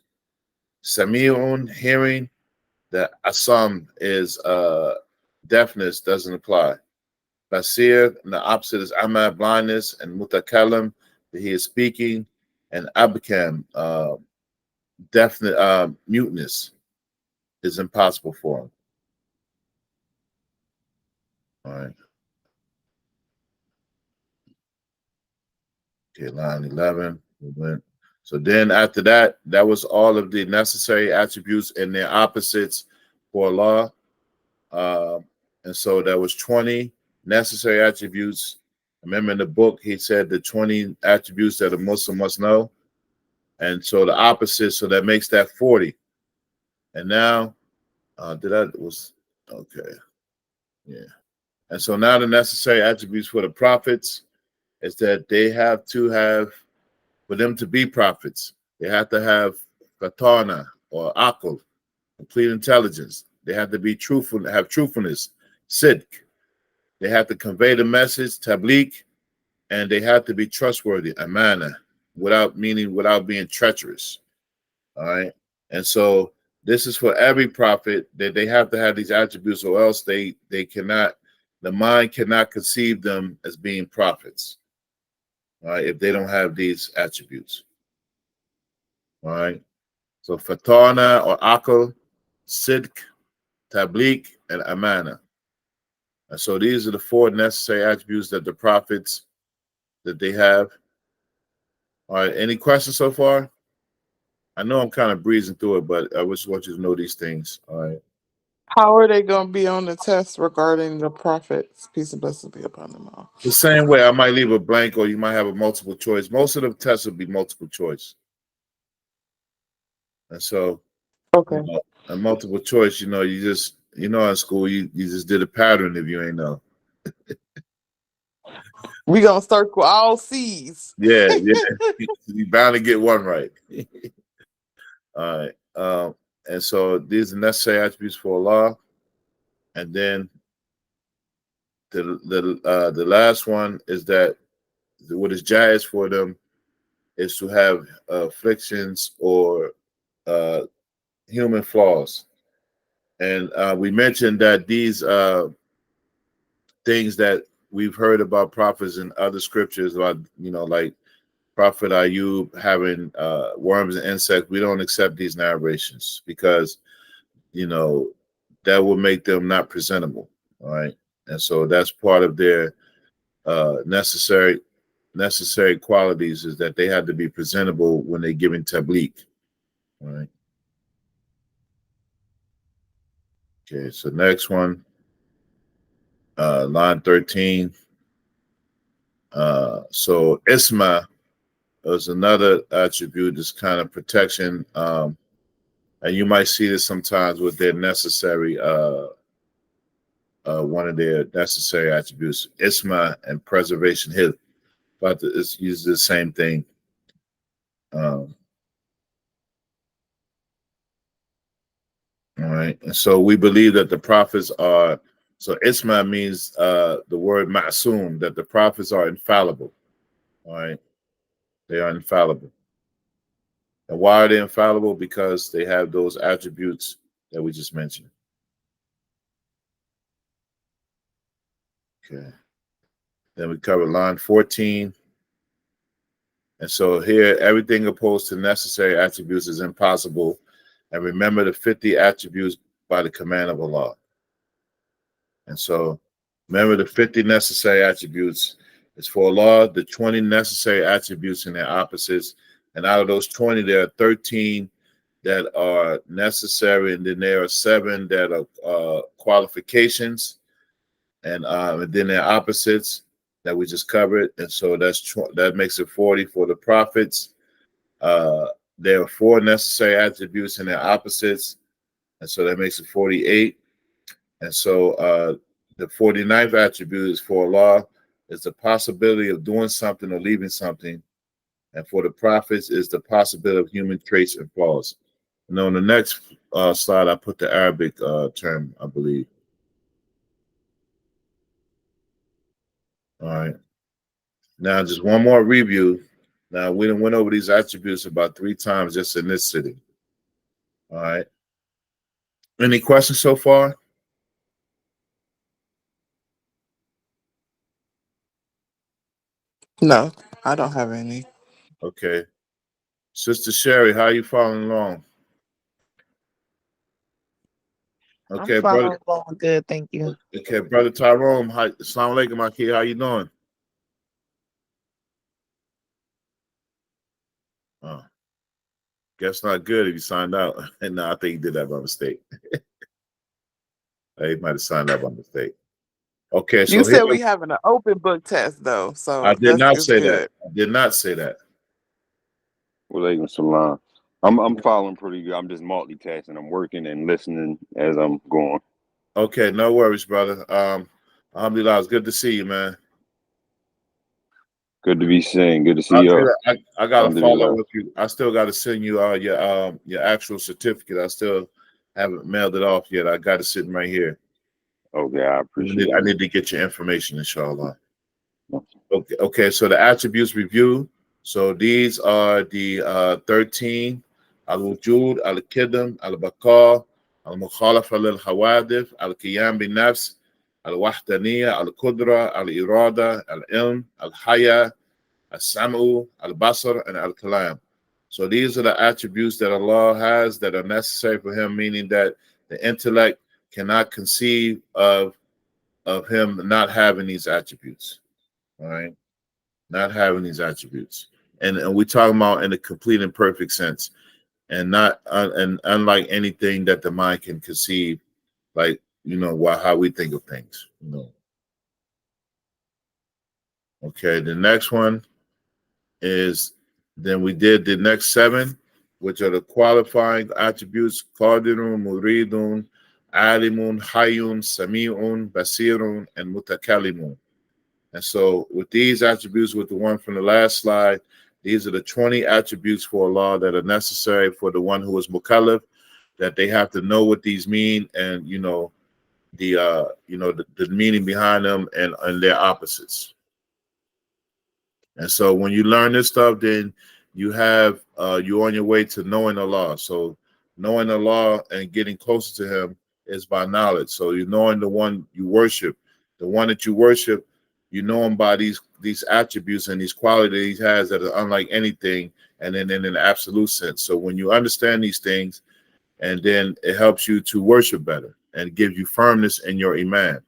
Sami'un, hearing, that asam is deafness, doesn't apply. Basir, and the opposite is ama, blindness, and mutakalam, that he is speaking, and abkam, definite muteness, is impossible for him. All right. Okay, line 11. We went. So then after that, that was all of the necessary attributes and their opposites for Allah. And so there was 20 necessary attributes. Remember in the book, he said the 20 attributes that a Muslim must know. And so the opposite, so that makes that 40. And now, okay. Yeah. And so now the necessary attributes for the prophets is that they have to have, for them to be prophets, they have to have fatana, or aql, complete intelligence. They have to be truthful, have truthfulness, sidq. They have to convey the message, tabligh, and they have to be trustworthy, amana, without being treacherous. All right. And so this is for every prophet, that they have to have these attributes, or else they cannot, the mind cannot conceive them as being prophets. All right, if they don't have these attributes. All right. So fatana or akal, sidq, tabligh, and amana. And so these are the four necessary attributes that the prophets that they have. All right. Any questions so far? I know I'm kind of breezing through it, but I just want you to know these things. All right. How are they going to be on the test regarding the prophets? Peace and blessings be upon them all. The same way, I might leave a blank, or you might have a multiple choice. Most of the tests will be multiple choice. And so, Okay. a multiple choice, you just, in school, you just did a pattern if you ain't know. We going to circle all C's. Yeah. You bound to get one right. All right. And so these are necessary attributes for Allah. And then the last one is that what is jaiz for them is to have afflictions or human flaws. And we mentioned that these things that we've heard about prophets in other scriptures, about like Prophet Ayub having worms and insects, we don't accept these narrations because that will make them not presentable. All right. And so that's part of their necessary qualities, is that they have to be presentable when they're giving tabligh. All right. Okay, so next one, line 13. So isma is another attribute, this kind of protection. And you might see this sometimes with their necessary one of their necessary attributes, isma and preservation. But it's usually the same thing. All right. And so we believe that the prophets are, so isma means the word ma'soom, that the prophets are infallible. All right. They are infallible. And why are they infallible? Because they have those attributes that we just mentioned. Okay. Then we cover line 14. And so here, everything opposed to necessary attributes is impossible. And remember the 50 attributes by the command of Allah. And so remember the 50 necessary attributes is for Allah, the 20 necessary attributes and their opposites. And out of those 20, there are 13 that are necessary, and then there are 7 that are qualifications, and then there are opposites that we just covered. And so that makes it 40 for the prophets. There are 4 necessary attributes and their opposites, and so that makes it 48. And so the 49th attribute is for Allah, is the possibility of doing something or leaving something. And for the prophets is the possibility of human traits and flaws. And on the next slide, I put the Arabic term, I believe. All right. Now, just one more review. Now, we done went over these attributes about 3 times just in this sitting. All right. Any questions so far? No, I don't have any. Okay. Sister Sherry, how are you following along? I'm Okay, following brother. along good, thank you. Okay, brother Tyrone. Hi, assalamu alaikum, Aki. How you doing? Oh, guess not good if you signed out. And no, I think you did that by mistake. He might have signed out by mistake. Okay, You so here said we having an open book test though, so I did not it's say good. that. I did not say that. Walaikum salam. I'm following pretty good. I'm just multitasking. I'm working and listening as I'm going. Okay, no worries, brother. Alhamdulillah, it's good to see you, man. Good to be seen. Good to see you. I gotta follow Alhamdulillah. with you. I still gotta send you your actual certificate. I still haven't mailed it off yet. I got it sitting right here. Okay, I appreciate I it. need to get your information, inshallah. Okay, so the attributes review. So these are the 13: al-wujud, al-kidam, al-baqa, al-mukhalafa lil-hawadith, al-qiyam bin-nafs, al-wahdaniyya, al-qudra, al-irada, al-ilm, al-haya, al-sam'u, al-basar, and al-kalam. So these are the attributes that Allah has that are necessary for him, meaning that the intellect cannot conceive of him not having these attributes. All right. Not having these attributes. And we're talking about in a complete and perfect sense, and not and unlike anything that the mind can conceive, like how we think of things. Okay, the next one is then we did the next 7, which are the qualifying attributes: qadirun, muridun, alimun, hayyun, sami'un, basirun, and mutakallimun. And so with these attributes, with the one from the last slide, these are the 20 attributes for Allah that are necessary for the one who is mukallaf, that they have to know what these mean, and the meaning behind them, and their opposites. And so when you learn this stuff, then you're on your way to knowing Allah. So knowing Allah and getting closer to him is by knowledge. So you're knowing the one you worship, the one that you worship, you know him by these attributes and these qualities he has that are unlike anything, and then in an absolute sense. So when you understand these things, and then it helps you to worship better and gives you firmness in your iman.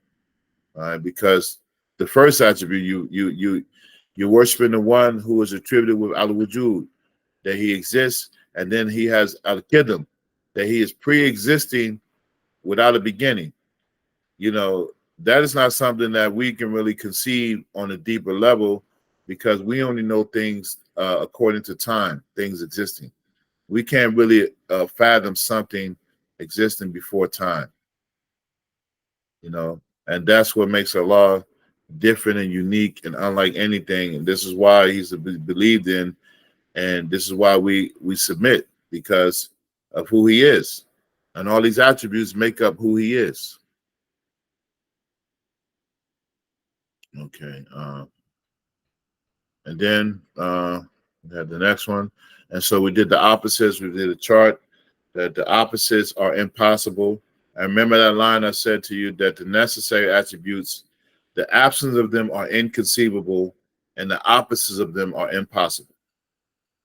Because the first attribute, you're worshiping the one who is attributed with al-wujud, that he exists, and then he has al-qidam, that he is pre-existing without a beginning. That is not something that we can really conceive on a deeper level, because we only know things according to time, things existing. We can't really fathom something existing before time, and that's what makes Allah different and unique and unlike anything. And this is why he's to be believed in, and this is why we submit, because of who he is, and all these attributes make up who he is. Okay, and then we have the next one, and so we did the opposites. We did a chart that the opposites are impossible. I remember that line I said to you, that the necessary attributes, the absence of them are inconceivable, and the opposites of them are impossible.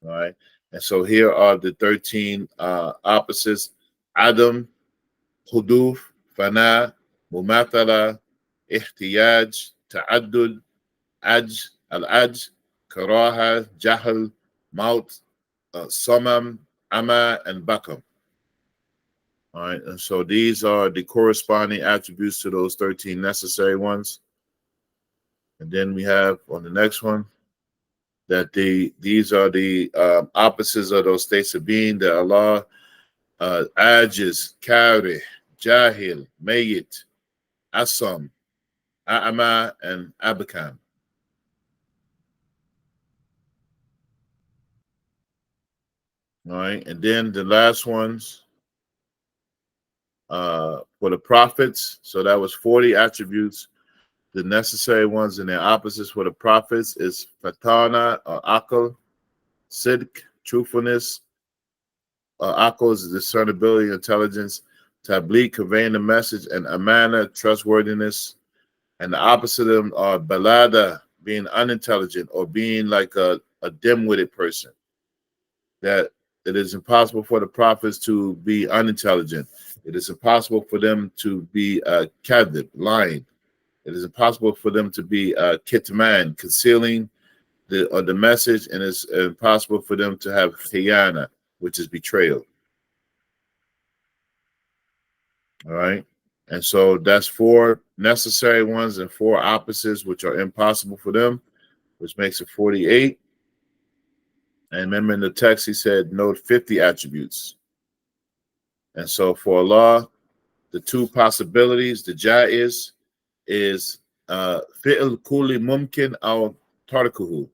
All right. And so here are the 13 opposites: Adam, Huduf, Fana, Mumatala, Ihtiyaj, Ta'addud, Aj, Al-Aj, Karaha, Jahl, Maut, Samam, Ama, and Bakam. All right, and so these are the corresponding attributes to those 13 necessary ones. And then we have on the next one that these are the opposites of those states of being that Allah, Ajiz, Kari, Jahil, Mayyit, Asam, A'ama, and Abakam. All right, and then the last ones for the prophets. So that was 40 attributes. The necessary ones and their opposites for the prophets is fatana or akal, sidq, truthfulness. Akal is discernibility, intelligence. Tabligh, conveying the message, and amana, trustworthiness. And the opposite of them are balada, being unintelligent or being like a dim-witted person. That it is impossible for the prophets to be unintelligent. It is impossible for them to be kadhib, lying. It is impossible for them to be kitman, concealing the message, and it's impossible for them to have khiyana, which is betrayal. All right. And so that's 4 necessary ones and 4 opposites, which are impossible for them, which makes it 48. And remember in the text, he said, note 50 attributes. And so for Allah, the 2 possibilities, the jaiz is fi'l kulli mumkin aw tarkuhu,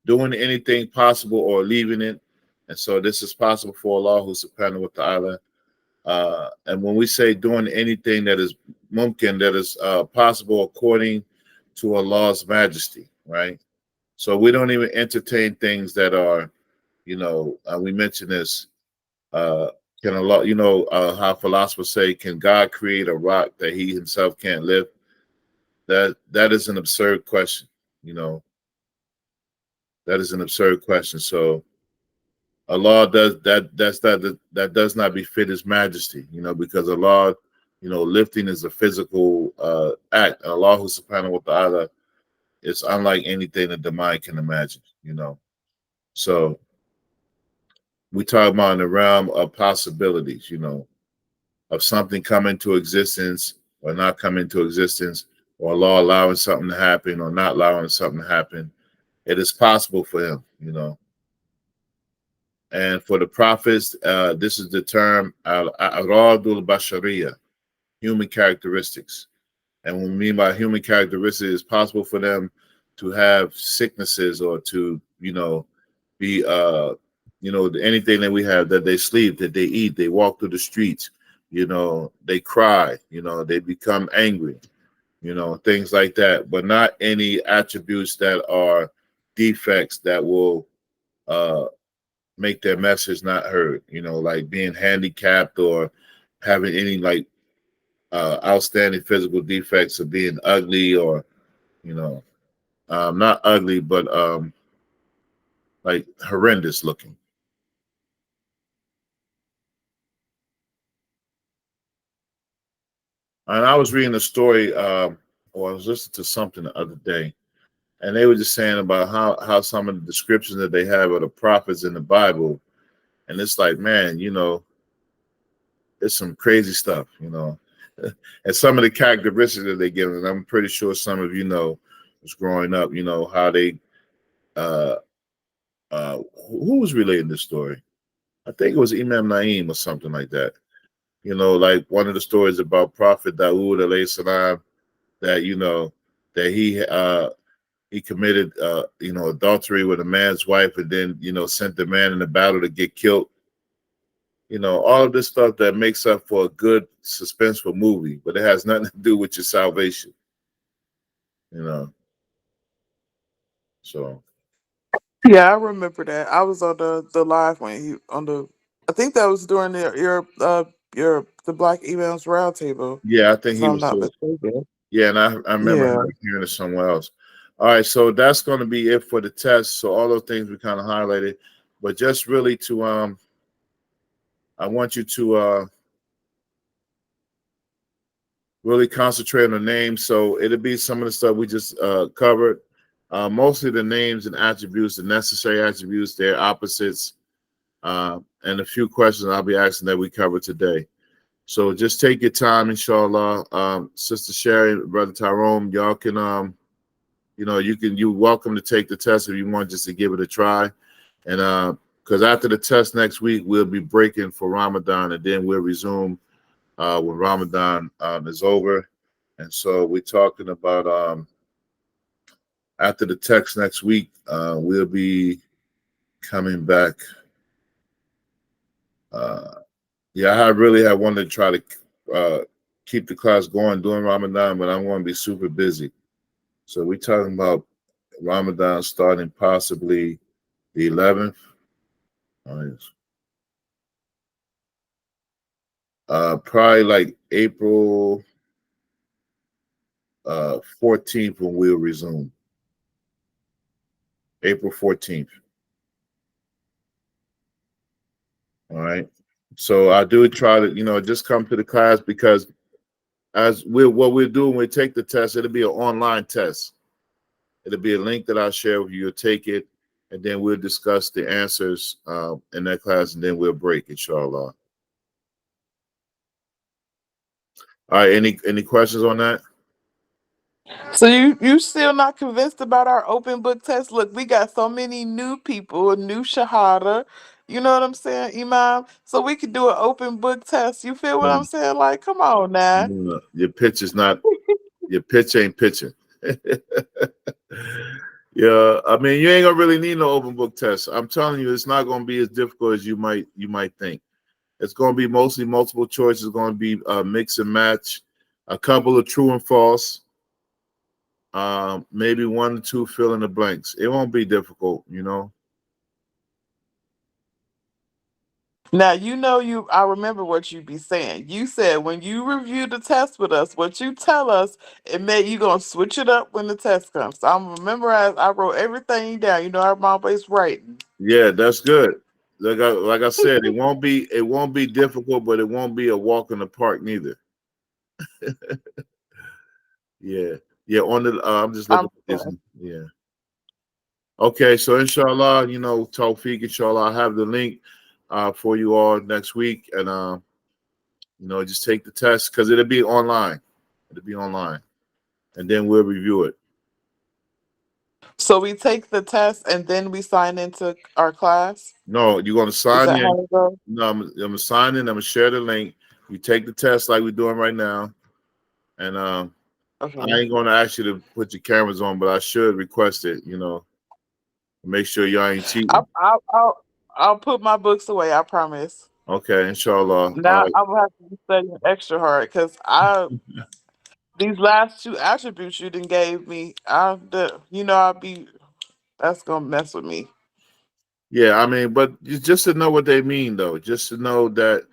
doing anything possible or leaving it. And so this is possible for Allah who subhanahu wa ta'ala. And when we say doing anything that is mumkin, that is possible according to Allah's majesty, right? So we don't even entertain things that are, we mentioned this, can Allah, how philosophers say, can God create a rock that he himself can't lift? That is an absurd question, that is an absurd question. So Allah does that. That does not befit His Majesty. Because Allah, lifting is a physical act. Allah Subhanahu wa Taala is unlike anything that the mind can imagine. So we talk about in the realm of possibilities. Of something coming to existence or not coming to existence, or Allah allowing something to happen or not allowing something to happen. It is possible for Him. And for the prophets, this is the term al-aradul bashariya, human characteristics. And what we mean by human characteristics, it's possible for them to have sicknesses or to, be, anything that we have, that they sleep, that they eat, they walk through the streets, they cry, they become angry, things like that, but not any attributes that are defects that will make their message not heard, like being handicapped or having any like outstanding physical defects of being ugly or, you know, not ugly, but like horrendous looking. And I was reading a story, or I was listening to something the other day, and they were just saying about how some of the descriptions that they have of the prophets in the Bible, and it's like, man, it's some crazy stuff, and some of the characteristics that they give, and I'm pretty sure some of was growing up, how they, uh, who was relating this story? I think it was Imam Naim or something like that. Like one of the stories about Prophet Dawood alayhi salam, that that he committed adultery with a man's wife, and then sent the man in the battle to get killed. All of this stuff that makes up for a good suspenseful movie, but it has nothing to do with your salvation. So Yeah, I remember that. I was on the live when he on the. I think that was during your the Black Emails Roundtable, yeah, I think if he I'm was not there. mistaken. Yeah, and I remember Yeah. hearing it somewhere else. All right, so that's going to be it for the test. So all those things we kind of highlighted, but just really to I want you to really concentrate on the names. So it'll be some of the stuff we just covered. Mostly the names and attributes, the necessary attributes, their opposites, and a few questions I'll be asking that we covered today. So just take your time, inshallah. Sister Sherry, Brother Tyrone, y'all can you're welcome to take the test if you want, just to give it a try. And because after the test next week, we'll be breaking for Ramadan, and then we'll resume when Ramadan is over. And so we're talking about after the text next week, we'll be coming back. Yeah, I really have wanted to try to keep the class going during Ramadan, but I'm going to be super busy. So we're talking about Ramadan starting possibly the 11th. Oh, yes. Probably like April 14th when we'll resume. April 14th. All right. So I do try to, just come to the class, because what we're doing, we take the test, it'll be an online test. It'll be a link that I'll share with you. You'll take it, and then we'll discuss the answers in that class, and then we'll break, inshallah. All right, any questions on that? So you still not convinced about our open book test? Look, we got so many new people, a new shahada. You know what I'm saying, Imam? So we could do an open book test. You feel what I'm saying? Like, come on now. Your pitch is not, your pitch ain't pitching. Yeah, I mean, you ain't gonna really need no open book test. I'm telling you, it's not gonna be as difficult as you might think. It's gonna be mostly multiple choice. It's gonna be mix and match, a couple of true and false, maybe one or two fill in the blanks. It won't be difficult. Now I remember what you be saying. You said when you review the test with us, what you tell us, it made you gonna switch it up when the test comes. So I'm remember I wrote everything down. I'm always writing. Yeah, that's good. like I said, it won't be difficult, but it won't be a walk in the park neither. Yeah, yeah. On the I'm just looking I'm at this. Yeah. Okay, so inshallah, Tawfiq, inshallah, I'll have the link for you all next week, and just take the test because it'll be online. It'll be online, and then we'll review it. So we take the test and then we sign into our class. No, you're gonna Is sign that in. how it goes? No, I'm gonna sign in. I'm gonna share the link. You take the test like we're doing right now, and I Okay. ain't gonna ask you to put your cameras on, but I should request it. Make sure y'all ain't cheating. I'll put my books away. I promise. Okay, inshallah. All Now I will have to be studying extra hard because these last two attributes you done gave me, that's gonna mess with me. Yeah, I mean, but just to know what they mean, though, just to know that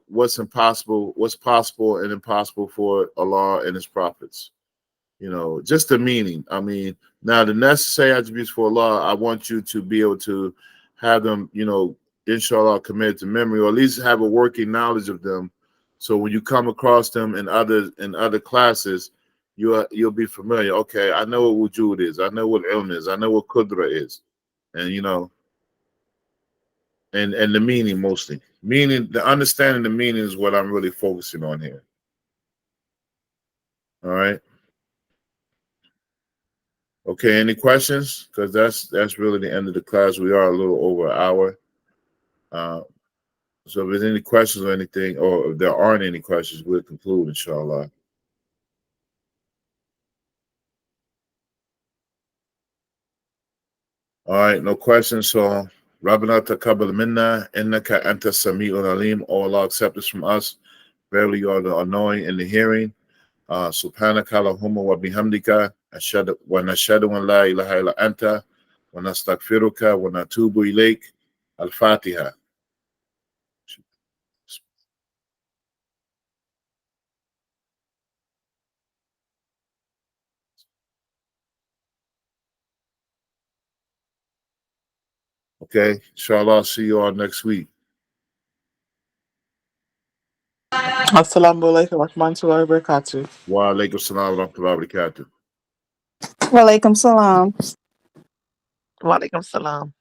what's impossible, what's possible and impossible for Allah and His prophets. Just the meaning. I mean, now the necessary attributes for Allah, I want you to be able to have them, inshallah, committed to memory, or at least have a working knowledge of them. So when you come across them in other classes, you'll be familiar. Okay, I know what wujud is. I know what ilm is. I know what qudra is, and and the meaning mostly. Meaning, the understanding the meaning is what I'm really focusing on here. All right. Okay, any questions? Because that's really the end of the class. We are a little over an hour. So if there's any questions or anything, or if there aren't any questions, we'll conclude, inshallah. All right, no questions. So, Rabbana taqabbal minna innaka anta sami'ul alim. Oh Allah, accept this from us. Verily, you are the annoying and the hearing. Subhanaka Allahumma wa bihamdika ashhadu wa nashhadu an la ilaha illa anta wa nastaghfiruka wa natubu ilayk. Al-Fatiha. Okay, inshallah, see you all next week. Assalamu alaikum wa rahmatullahi wa barakatuh. Wa alaikum salam wa rahmatullahi wa barakatuh. Walaikum salam. Walaikum salam.